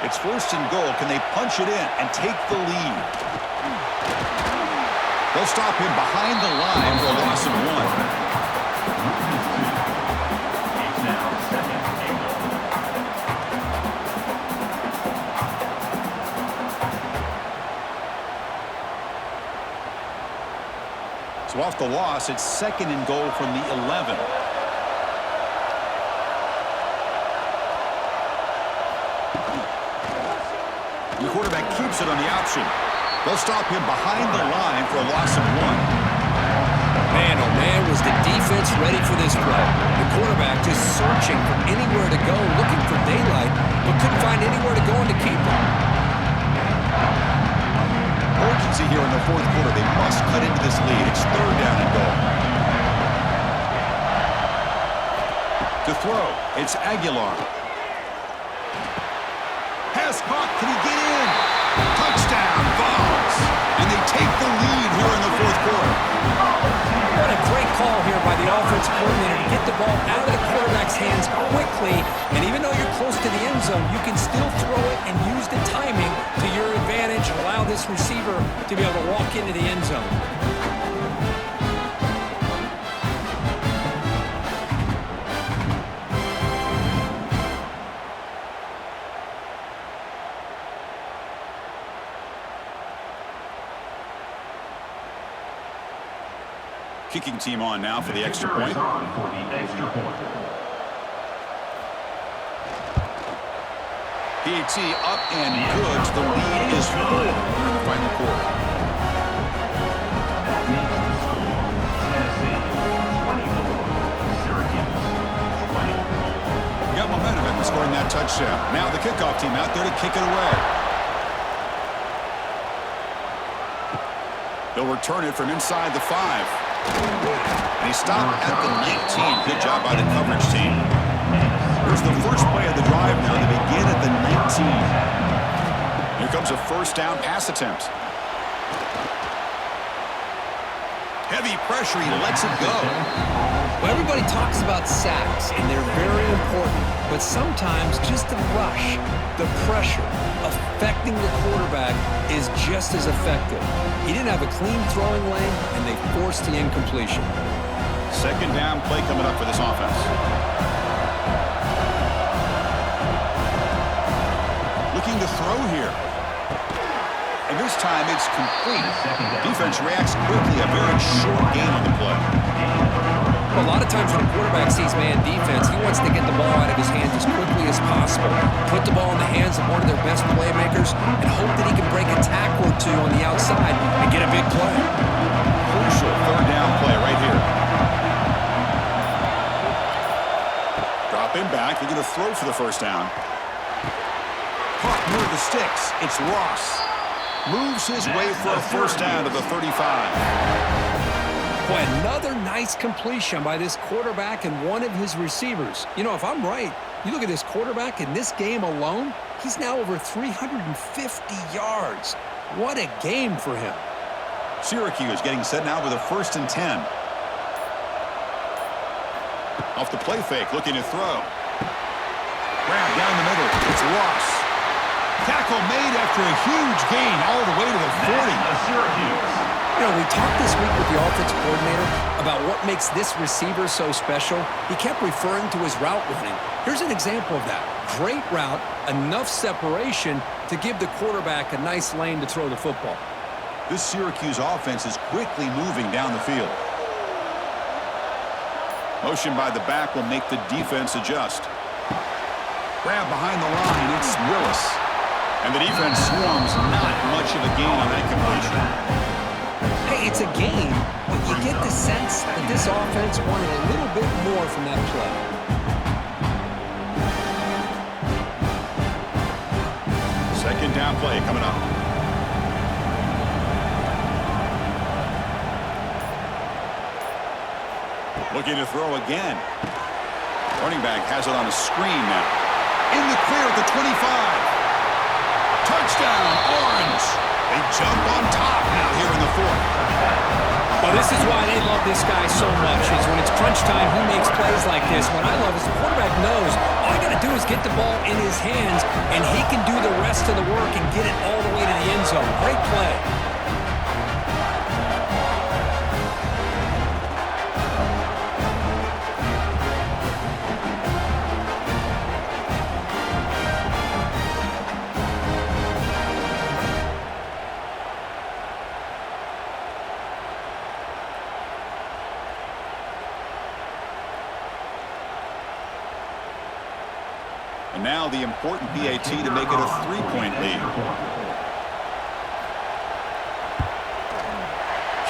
It's 1st and goal. Can they punch it in and take the lead? They'll stop him behind the line for a loss of 1. So off the loss, it's 2nd and goal from the 11. it on the option. They'll stop him behind the line for a loss of 1. Man, oh man, was the defense ready for this play. The quarterback just searching for anywhere to go, looking for daylight, but couldn't find anywhere to go and to keep him. Urgency here in the fourth quarter. They must cut into this lead. It's 3rd down and goal. To throw, it's Aguilar. Pass caught. Can he get in? Touchdown, Vols. And they take the lead here in the fourth quarter. What a great call here by the offensive coordinator to get the ball out of the quarterback's hands quickly. And even though you're close to the end zone, you can still throw it and use the timing to your advantage and allow this receiver to be able to walk into the end zone. Kicking team on now for the extra point. PAT up and good. The lead is 4 here in the final quarter. Syracuse 20. Got momentum after scoring that touchdown. Now the kickoff team out there to kick it away. They'll return it from inside the 5. And he stopped at the 19. Good job by the coverage team. Here's the first play of the drive now. They begin at the 19. Here comes a first down pass attempt. Heavy pressure. He lets it go. Well, everybody talks about sacks, and they're very important. But sometimes just the rush, the pressure, affecting the quarterback is just as effective. He didn't have a clean throwing lane, and they forced the incompletion. Second down play coming up for this offense. Looking to throw here. And this time it's complete. Defense reacts quickly. A very short gain on the play. A lot of times when a quarterback sees man defense, he wants to get the ball out of his hands as quickly as possible, put the ball in the hands of one of their best playmakers, and hope that he can break a tackle or two on the outside and get a big play. Crucial third down play right here. Drop him back. They're going to throw for the first down. Caught near the sticks. It's Ross. Moves his way for a first down to the 35. Boy, another nice completion by this quarterback and one of his receivers. You know, if I'm right, you look at this quarterback in this game alone, he's now over 350 yards. What a game for him. Syracuse getting set now with a 1st and 10. Off the play fake, looking to throw. Grab down the middle. It's Ross. Tackle made after a huge gain all the way to the 40. Syracuse. You know, we talked this week with the offensive coordinator about what makes this receiver so special. He kept referring to his route running. Here's an example of that. Great route, enough separation to give the quarterback a nice lane to throw the football. This Syracuse offense is quickly moving down the field. Motion by the back will make the defense adjust. Grab behind the line, it's Willis. And the defense swarms, not much of a gain on that completion. Hey, it's a game, but you get the sense that this offense wanted a little bit more from that play. Second down play coming up. Looking to throw again. Running back has it on a screen now. In the clear at the 25. Touchdown, Orange. They jump on top now here in the 4th. Well, this is why they love this guy so much, is when it's crunch time, he makes plays like this. What I love is the quarterback knows all I got to do is get the ball in his hands, and he can do the rest of the work and get it all the way to the end zone. Great play. And now the important PAT to make it a 3-point lead.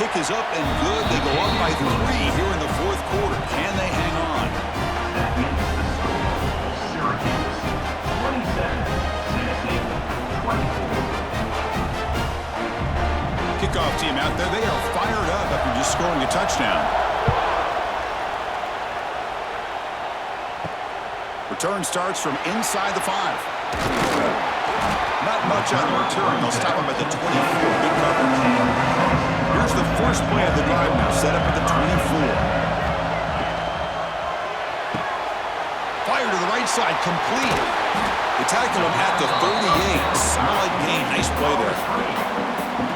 kick is up and good. They go up by 3 here in the fourth quarter. Can they hang on? That makes the score Syracuse 27, Tennessee 24. Kickoff team out there. They are fired up after just scoring a touchdown. Return starts from inside the 5. Not much on the return. They'll stop him at the 24. Good coverage. Here's the first play of the drive now. Set up at the 24. Fire to the right side. Complete. They tackle him at the 38. Solid gain. Nice play there.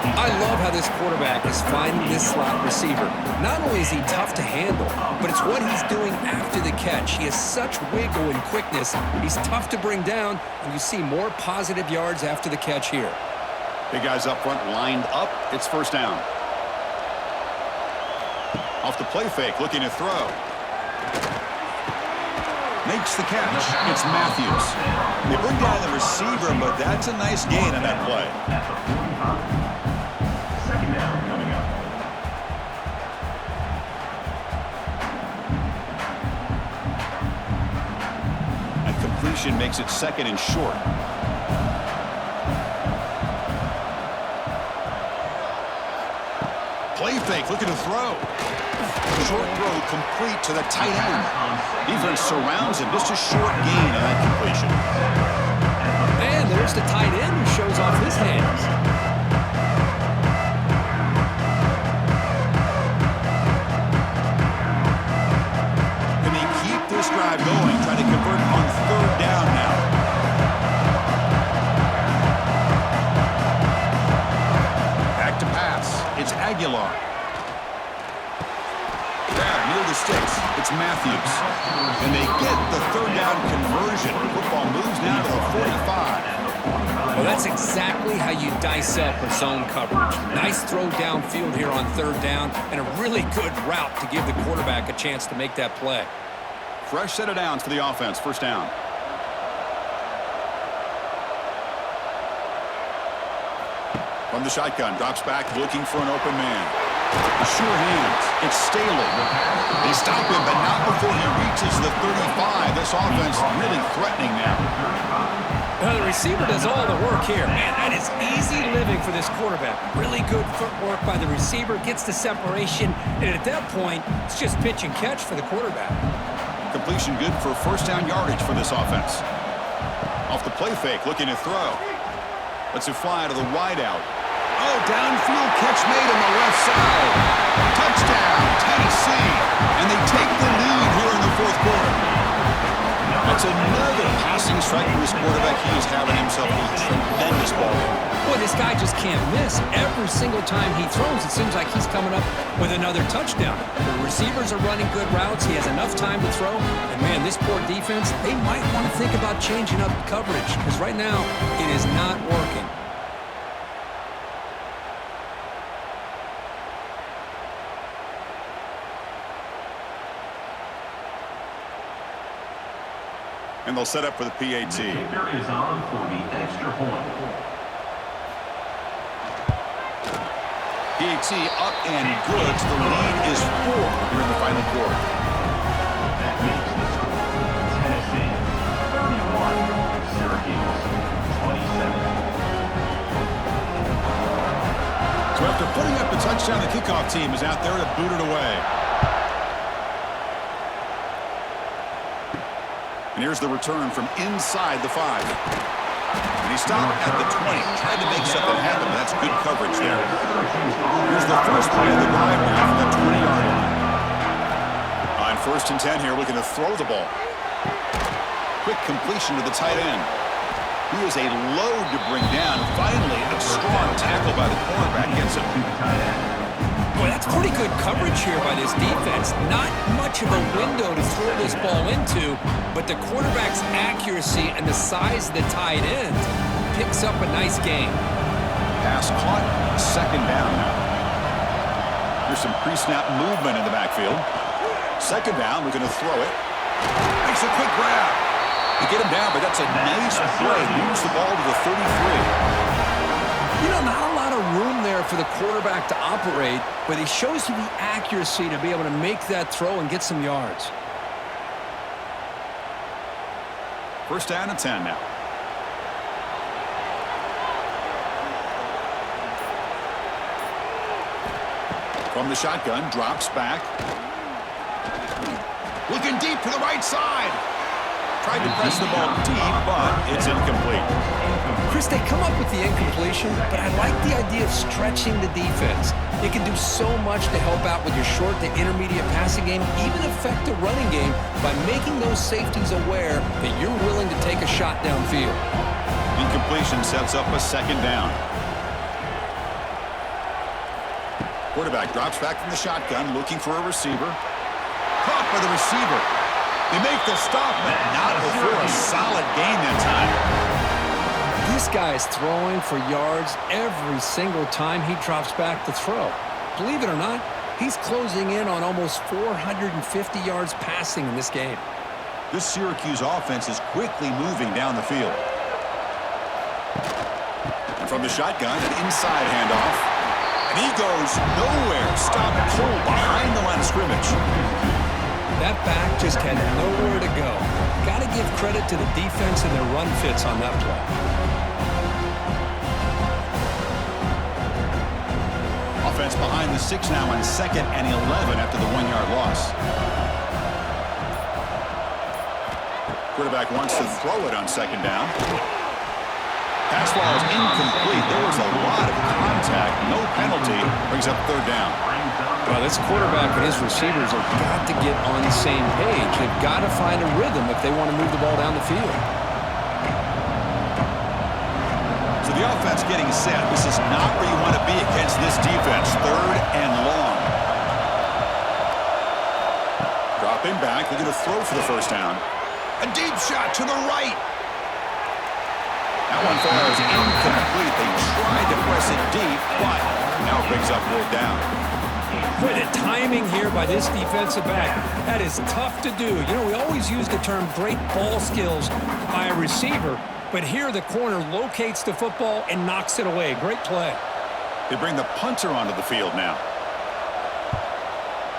I love how this quarterback is finding this slot receiver. Not only is he tough to handle, but it's what he's doing after the catch. He has such wiggle and quickness. He's tough to bring down, and you see more positive yards after the catch here. Big guys up front lined up. It's first down. Off the play fake, looking to throw. Makes the catch. It's Matthews. They bring down the receiver, but that's a nice gain on that play. At the 45. Second down coming up. And completion makes it second and short. Play fake, looking to throw. Short throw complete to the tight end. Defense surrounds him. Just a short gain on that completion. And there's the tight end who shows off his hands. Can they keep this drive going? Trying to convert on third down now. Back to pass. It's Aguilar. Near the sticks, it's Matthews. And they get the third down conversion. Football moves now to the 45. Well, that's exactly how you dice up a zone coverage. Nice throw downfield here on third down, and a really good route to give the quarterback a chance to make that play. Fresh set of downs for the offense. First down. From the shotgun, drops back, looking for an open man. Sure hands. It's Staley. They stop him, but not before he reaches the 35. This offense really threatening now. Well, the receiver does all the work here. Man, that is easy living for this quarterback. Really good footwork by the receiver, gets the separation, and at that point, it's just pitch and catch for the quarterback. Completion good for first down yardage for this offense. Off the play fake, looking to throw. Lets it fly to the wideout. Oh, downfield catch made on the left side. Touchdown, Tennessee. And they take the lead here in the fourth quarter. That's another passing strike for this quarterback. He is having himself a tremendous ball game. Boy, this guy just can't miss. Every single time he throws, it seems like he's coming up with another touchdown. The receivers are running good routes. He has enough time to throw. And, man, this poor defense, they might want to think about changing up coverage because right now it is not working. And they'll set up for the PAT. The kicker is on for the extra point. PAT up and good. So the lead is 4 here in the final quarter. That makes the score Tennessee 31, Syracuse 27. So after putting up the touchdown, the kickoff team is out there to boot it away. And here's the return from inside the 5. And he stopped at the 20. Tried to make something happen. That's good coverage there. Here's the first play of the drive now from the 20-yard line. On first and 10 here, looking to throw the ball. Quick completion to the tight end. He is a load to bring down. Finally, a strong tackle by the cornerback gets him. Boy, that's pretty good coverage here by this defense. Not much of a window to throw this ball into, but the quarterback's accuracy and the size of the tight end picks up a nice gain. Pass caught, second down now. There's some pre-snap movement in the backfield. Second down, we're going to throw it. Makes a quick grab. They get him down, but that's a nice play. Moves the ball to the 33. You know, not a lot of room there for the quarterback to operate, but he shows you the accuracy to be able to make that throw and get some yards. First down and 10 now. From the shotgun, drops back. Looking deep to the right side. Tried to press the ball deep, but it's incomplete. Chris, they come up with the incompletion, but I like the idea of stretching the defense. It can do so much to help out with your short to intermediate passing game, even affect the running game by making those safeties aware that you're willing to take a shot downfield. Incompletion sets up a second down. Quarterback drops back from the shotgun, looking for a receiver. Caught by the receiver. They make the stop, but not before a solid gain that time. This guy is throwing for yards every single time he drops back to throw. Believe it or not, he's closing in on almost 450 yards passing in this game. This Syracuse offense is quickly moving down the field. And from the shotgun, an inside handoff. And he goes nowhere. Stopped cold behind the line of scrimmage. That back just had nowhere to go. Got to give credit to the defense and their run fits on that play. Offense behind the 6 now on 2nd and 11 after the 1-yard loss. Quarterback wants to throw it on 2nd down. Pass ball is incomplete. There was a lot of contact. No penalty. Brings up 3rd down. Well, this quarterback and his receivers have got to get on the same page. They've got to find a rhythm if they want to move the ball down the field. So the offense getting set. This is not where you want to be against this defense. 3rd and long. Dropping back. They're going to throw for the 1st down. A deep shot to the right. That one falls incomplete. They tried to press it deep, but now it brings up 4th down. Boy, the timing here by this defensive back, that is tough to do. You know, we always use the term great ball skills by a receiver, but here the corner locates the football and knocks it away. Great play. They bring the punter onto the field now.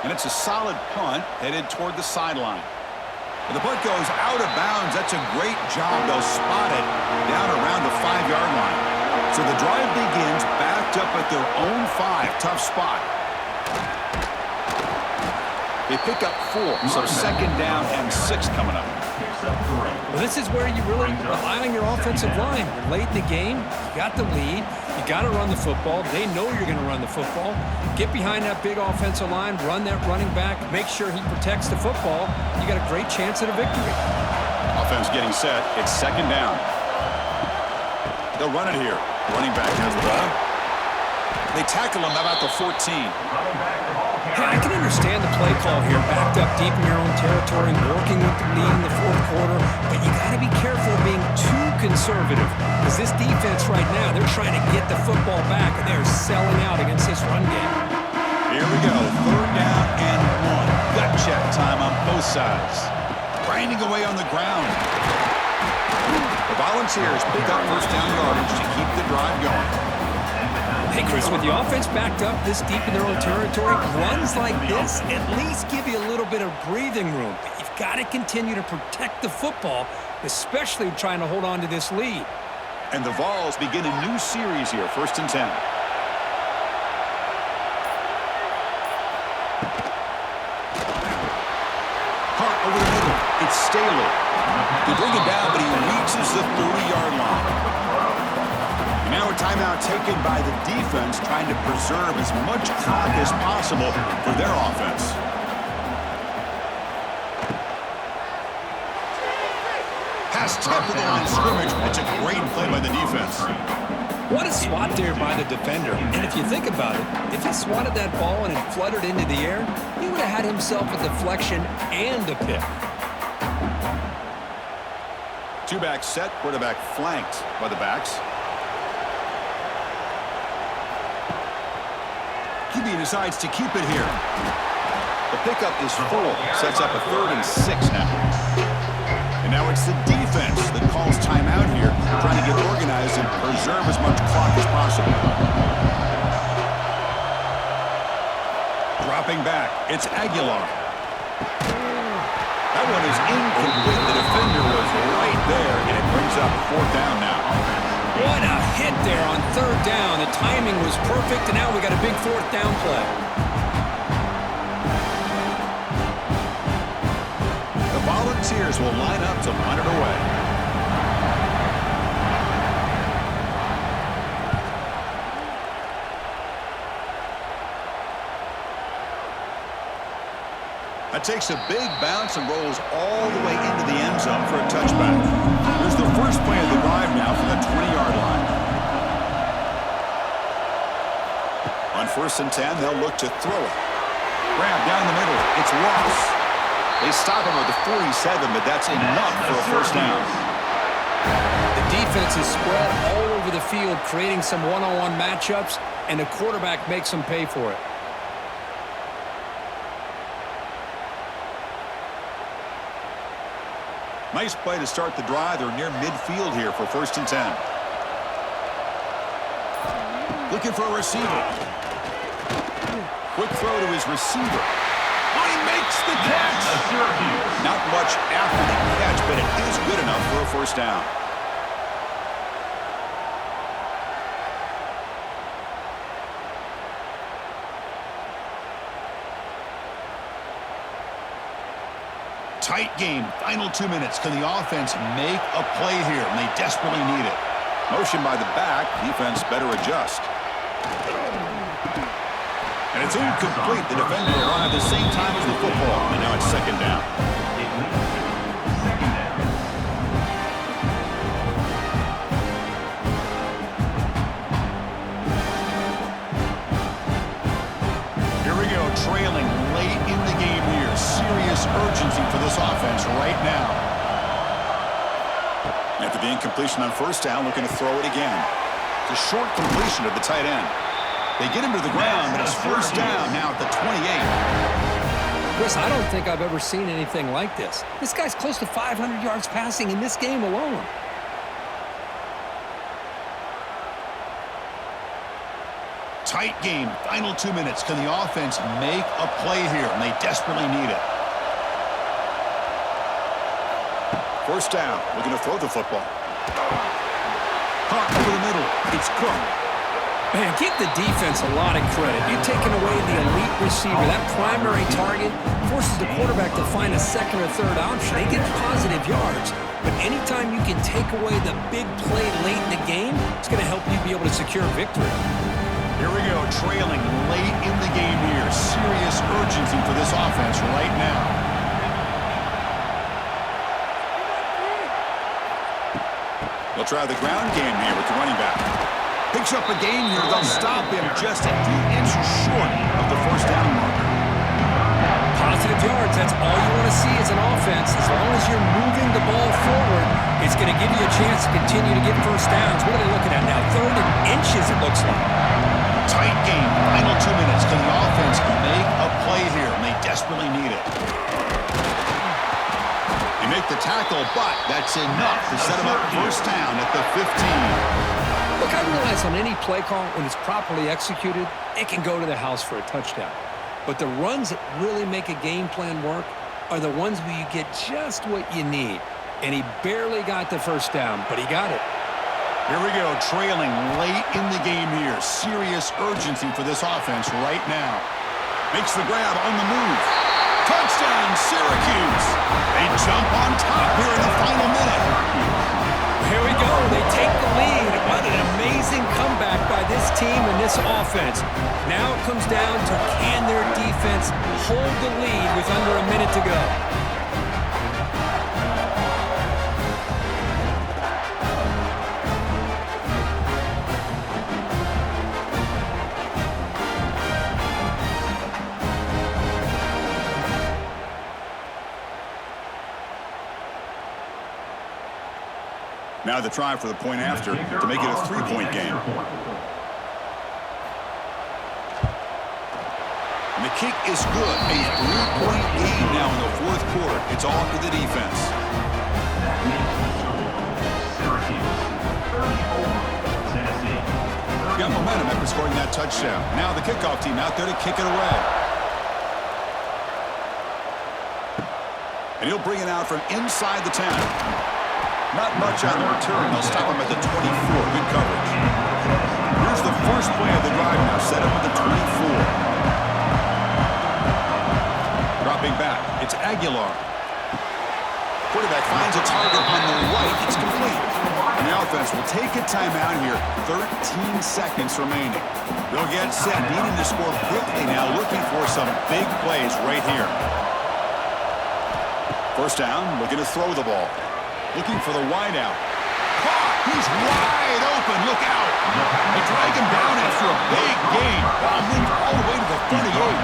And it's a solid punt headed toward the sideline. And the punt goes out of bounds. That's a great job. They'll spot it down around the 5-yard line. So the drive begins backed up at their own 5. Tough spot. They pick up 4, so 2nd down and 6 coming up. Well, this is where you really rely on your offensive line. You're late in the game, you got the lead, you got to run the football. They know you're going to run the football. Get behind that big offensive line, run that running back, make sure he protects the football. You got a great chance at a victory. Offense getting set. It's 2nd down. They'll run it here. Running back has the ball. They tackle him about the 14. Hey, I can understand the play call here, backed up deep in your own territory, working with the lead in the 4th quarter, but you got to be careful of being too conservative because this defense right now, they're trying to get the football back, and they're selling out against this run game. Here we go, 3rd down and 1. Gut check time on both sides. Grinding away on the ground. The Volunteers pick up 1st down yardage to keep the drive going. Hey, Chris, with the offense backed up this deep in their own territory, runs like this at least give you a little bit of breathing room. But you've got to continue to protect the football, especially trying to hold on to this lead. And the Vols begin a new series here, 1st and 10. Hart over the middle. It's Staley. They bring it down, but he reaches the 30-yard line. Now a timeout taken by the defense, trying to preserve as much clock as possible for their offense. Pass top of the line of scrimmage. It's a great play by the defense. What a swat there by the defender. And if you think about it, if he swatted that ball and it fluttered into the air, he would have had himself a deflection and a pick. 2-back set, quarterback flanked by the backs. QB decides to keep it here. The pickup is 4. Sets up a 3rd and 6 now. And now it's the defense that calls timeout here, trying to get organized and preserve as much clock as possible. Dropping back, it's Aguilar. That one is incomplete. The defender was right there, and it brings up 4th down now. What a hit there on 3rd down. The timing was perfect, and now we got a big 4th down play. The Volunteers will line up to punt it away. That takes a big bounce and rolls all the way into the end zone for a touchback. Here's the first play of the drive now from the 20-yard line. On 1st and 10, they'll look to throw it. Grab down the middle. It's Ross. They stop him at the 47, but that's enough for a 1st down. The defense is spread all over the field, creating some one-on-one matchups, and the quarterback makes them pay for it. Nice play to start the drive. They're near midfield here for 1st and 10. Looking for a receiver. Quick throw to his receiver. Oh, he makes the catch. Not much after the catch, but it is good enough for a 1st down. Tight game. Final 2 minutes. Can the offense make a play here? And they desperately need it. Motion by the back. Defense better adjust. And it's incomplete. The defender arrived at the same time as the football. And now it's 2nd down. Here we go. Trailing late in the game here. Serious urgency for this offense right now. After the incompletion on 1st down, looking to throw it again. It's a short completion of the tight end. They get him to the ground, but it's 1st down now at the 28. Chris, I don't think I've ever seen anything like this. This guy's close to 500 yards passing in this game alone. Tight game. Final 2 minutes. Can the offense make a play here? And they desperately need it. 1st down. Looking to throw the football. Caught over the middle. It's Cook. Man, give the defense a lot of credit. You're taking away the elite receiver. That primary target forces the quarterback to find a 2nd or 3rd option. They get positive yards. But anytime you can take away the big play late in the game, it's going to help you be able to secure victory. Here we go, trailing late in the game here. Serious urgency for this offense right now. They'll try the ground game here with the running back. Picks up a gain here. They'll stop him just a few inches short of the 1st down marker. Positive yards, that's all you want to see as an offense. As long as you're moving the ball forward, it's going to give you a chance to continue to get 1st downs. What are they looking at now? 3rd and inches, it looks like. Tight game. Final 2 minutes. Can the offense make a play here? And they desperately need it. They make the tackle, but that's enough to set them up 1st down at the 15. Look, I realize on any play call, when it's properly executed, it can go to the house for a touchdown. But the runs that really make a game plan work are the ones where you get just what you need. And he barely got the 1st down, but he got it. Here we go, trailing late in the game here. Serious urgency for this offense right now. Makes the grab on the move. Touchdown, Syracuse! They jump on top here in the final minute. Here we go. They take the lead. What an amazing comeback by this team and this offense. Now it comes down to can their defense hold the lead with under a minute to go. Now the try for the point after to make it a 3-point game. And the kick is good. A 3-point lead now in the 4th quarter. It's all up to the defense. Tennessee. Got momentum after scoring that touchdown. Now the kickoff team out there to kick it away. And he'll bring it out from inside the 10. Not much on the return. They'll stop him at the 24. Good coverage. Here's the first play of the drive now. Set up at the 24. Dropping back. It's Aguilar. Quarterback finds a target on the right. It's complete. And the offense will take a timeout here. 13 seconds remaining. They'll get set, needing to score quickly now, looking for some big plays right here. First down, looking to throw the ball. Looking for the wide out. Caught! He's wide open. Look out! They drag him down after a big gain. Ball moved all the way to the 38.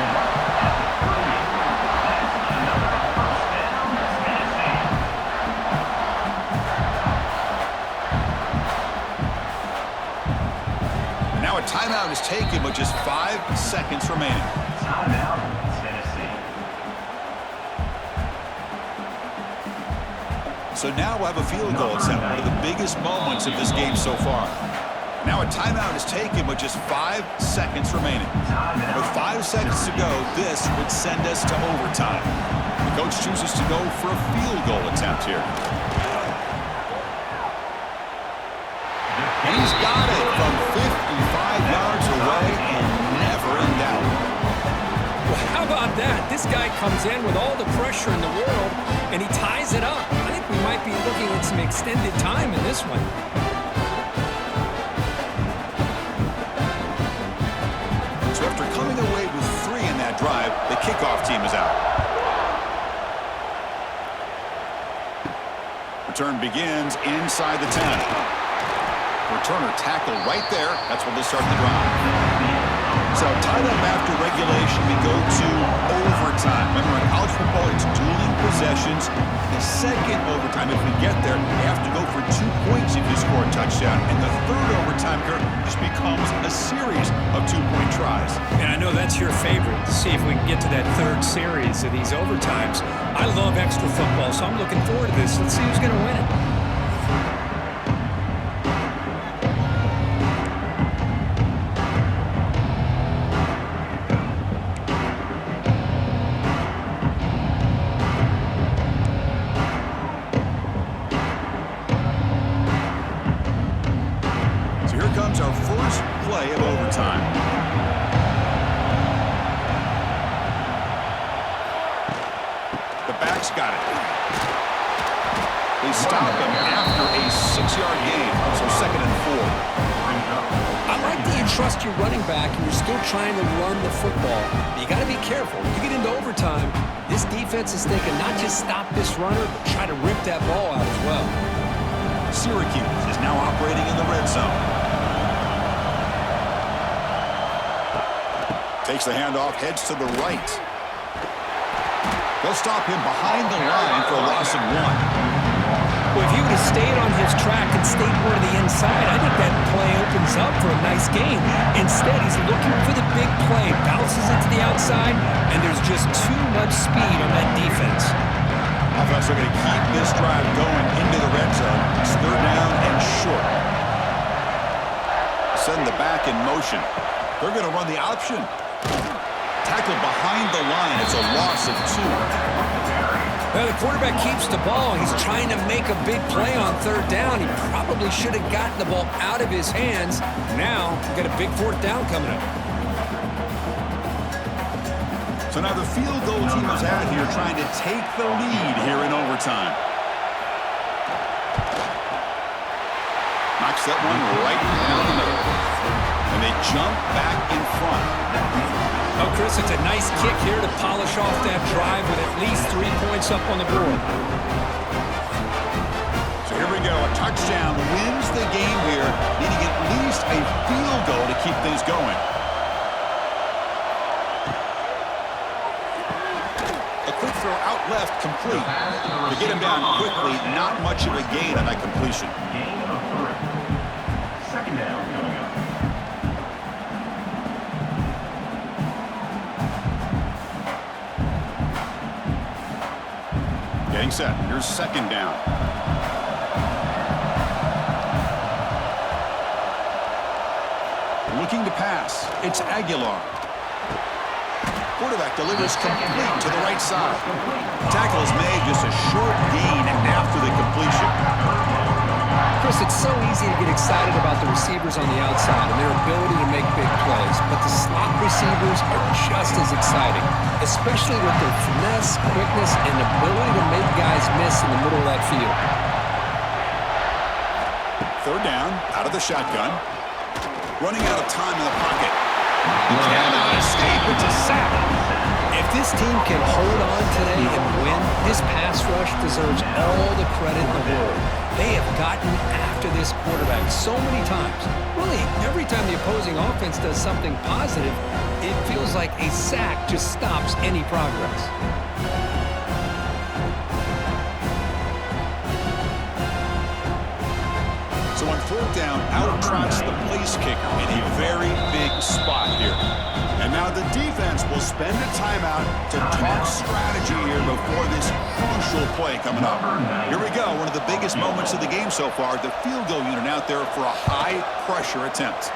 Now a timeout is taken with just 5 seconds remaining. Timeout, Tennessee. So now we'll have a field goal attempt, one of the biggest moments of this game so far. Now a timeout is taken with just 5 seconds remaining. With 5 seconds to go, this would send us to overtime. The coach chooses to go for a field goal attempt here. And he's got it from 55 yards away and never in doubt. Well, how about that? This guy comes in with all the pressure in the world, and he ties it up. I think we might be looking at some extended time in this one. So after coming away with 3 in that drive, the kickoff team is out. Return begins inside the 10. Returner tackle right there. That's when they'll start the drive. So tied up after regulation, we go to overtime. Remember, in college football, it's dueling possessions. The second overtime, if we get there, you have to go for 2 points if you score a touchdown. And the third overtime here just becomes a series of 2-point tries. And I know that's your favorite, to see if we can get to that third series of these overtimes. I love extra football, so I'm looking forward to this. Let's see who's going to win it. Comes our first play of overtime. The backs got it. They stop him after a 6-yard gain, so 2nd and 4. I like that you trust your running back and you're still trying to run the football. You got to be careful. You get into overtime, this defense is thinking not just stop this runner, but try to rip that ball out as well. Syracuse is now operating in the red zone. Takes the handoff, heads to the right. They'll stop him behind the line for a loss of 1. Well, if he would have stayed on his track and stayed more to the inside, I think that play opens up for a nice gain. Instead, he's looking for the big play, bounces it to the outside, and there's just too much speed on that defense. Offense are going to keep this drive going into the red zone. It's 3rd down and short. Send the back in motion. They're going to run the option. Tackle behind the line. It's a loss of 2. Well, the quarterback keeps the ball. He's trying to make a big play on 3rd down. He probably should have gotten the ball out of his hands. Now, we've got a big 4th down coming up. So now the field goal team is out here trying to take the lead here in overtime. Knocks that one right down the middle. And they jump back in front. Oh, Chris, it's a nice kick here to polish off that drive with at least 3 points up on the board. So here we go. A touchdown wins the game here, needing at least a field goal to keep things going. A quick throw out left, complete. To get him down quickly, not much of a gain on that completion. Gain of 3. 2nd down coming up. Getting set. Here's 2nd down. pass. It's Aguilar. Quarterback delivers complete to the right side. Tackle is made, just a short gain after the completion. Chris, it's so easy to get excited about the receivers on the outside and their ability to make big plays, but the slot receivers are just as exciting, especially with their finesse, quickness, and ability to make guys miss in the middle of that field. Third down, out of the shotgun. Running out of time in the pocket. He cannot escape. It's a sack. If this team can hold on today and win, this pass rush deserves all the credit in the world. They have gotten after this quarterback so many times. Really, every time the opposing offense does something positive, it feels like a sack just stops any progress. So on fourth down, out trots the place kicker in a very big spot here. And now the defense will spend a timeout to talk strategy here before this crucial play coming up. Here we go, one of the biggest moments of the game so far. The field goal unit out there for a high-pressure attempt.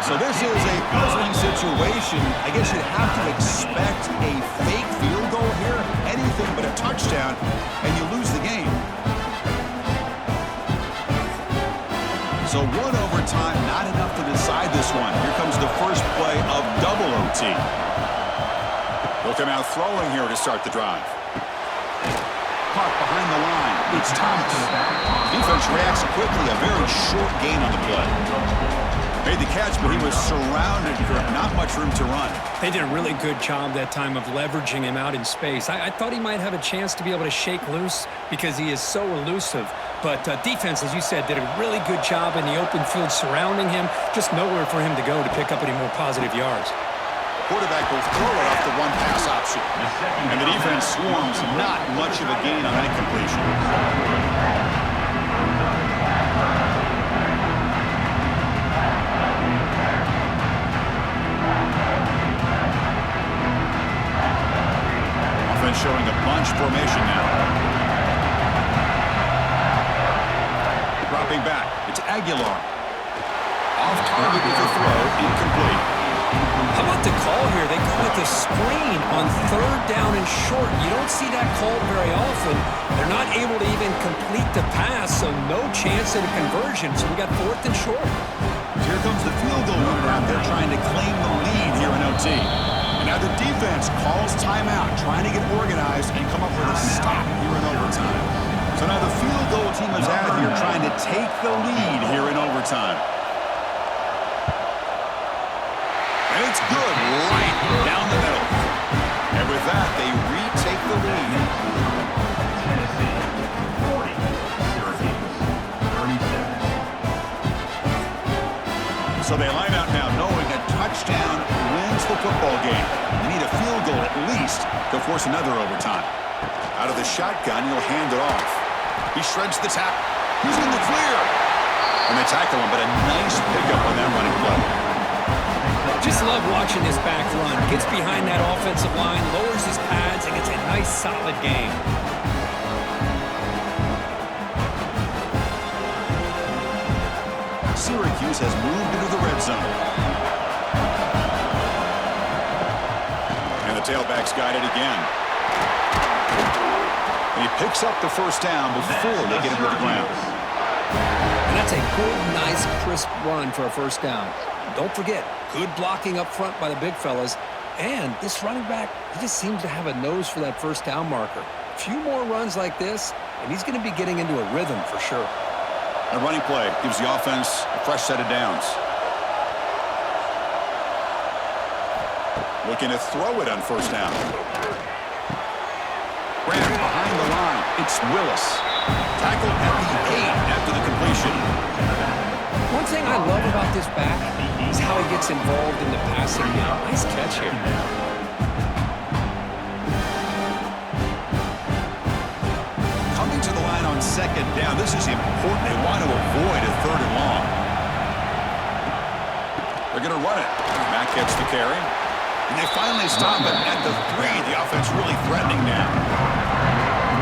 So this is a puzzling situation. I guess you'd have to expect a fake field goal here, anything but a touchdown, and you lose the game. So one overtime, not enough to decide this one. Here comes the first play of double OT. They'll come out throwing here to start the drive. Caught behind the line. It's Thomas. Defense reacts quickly. A very short gain on the play. Made the catch, but he was surrounded. Not much room to run. They did a really good job that time of leveraging him out in space. I thought he might have a chance to be able to shake loose because he is so elusive. But defense, as you said, did a really good job in the open field surrounding him. Just nowhere for him to go to pick up any more positive yards. Quarterback will throw it off the one pass option. And the defense swarms. Not much of a gain on that completion. Offense showing a bunch formation now. Dropping back. It's Aguilar. Off target with a throw. Incomplete. How about the call here? They call it the screen on third down and short. You don't see that called very often. They're not able to even complete the pass, so no chance at a conversion. So we got fourth and short. Here comes the field goal unit out there trying to claim the lead here in OT. And now the defense calls timeout, trying to get organized and come up with a stop here in overtime. So now the field goal team is out here trying to take the lead here in overtime. And it's good right down the middle. And with that, they retake the lead. Tennessee, 40. Syracuse, 37. So they line out now knowing a touchdown wins the football game. They need a field goal at least to force another overtime. Out of the shotgun, he'll hand it off. He shreds the tap. He's in the clear. And they tackle him, but a nice pickup on that running play. Just love watching this back run. Gets behind that offensive line, lowers his pads, and gets a nice, solid gain. Syracuse has moved into the red zone. And the tailback's got it again. And he picks up the first down before they get him to the ground. And that's a good, nice, crisp run for a first down. Don't forget, good blocking up front by the big fellas. And this running back, he just seems to have a nose for that first down marker. A few more runs like this, and he's going to be getting into a rhythm for sure. A running play gives the offense a fresh set of downs. Looking to throw it on first down. Grant behind the line. It's Willis. Tackled at the 8 after the completion. One thing I love about this back is how he gets involved in the passing game. Nice catch here. Coming to the line on second down. This is important. They want to avoid a third and long. They're going to run it. Mack gets the carry. And they finally stop it at the 3. The offense really threatening now.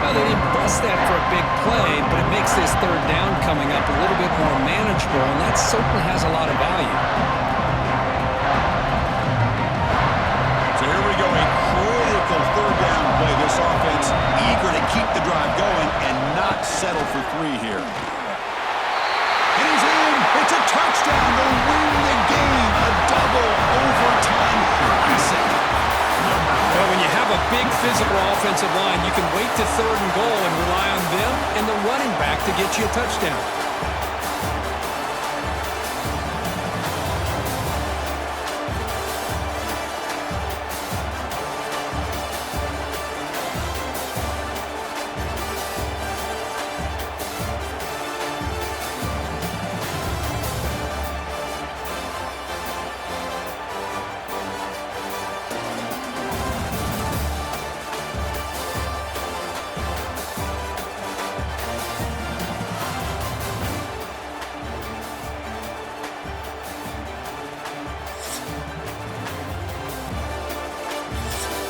Well, they didn't bust that for a big play, but it makes this third down coming up a little bit more manageable, and that certainly has a lot of value. physical offensive line, you can wait to 3rd and goal and rely on them and the running back to get you a touchdown.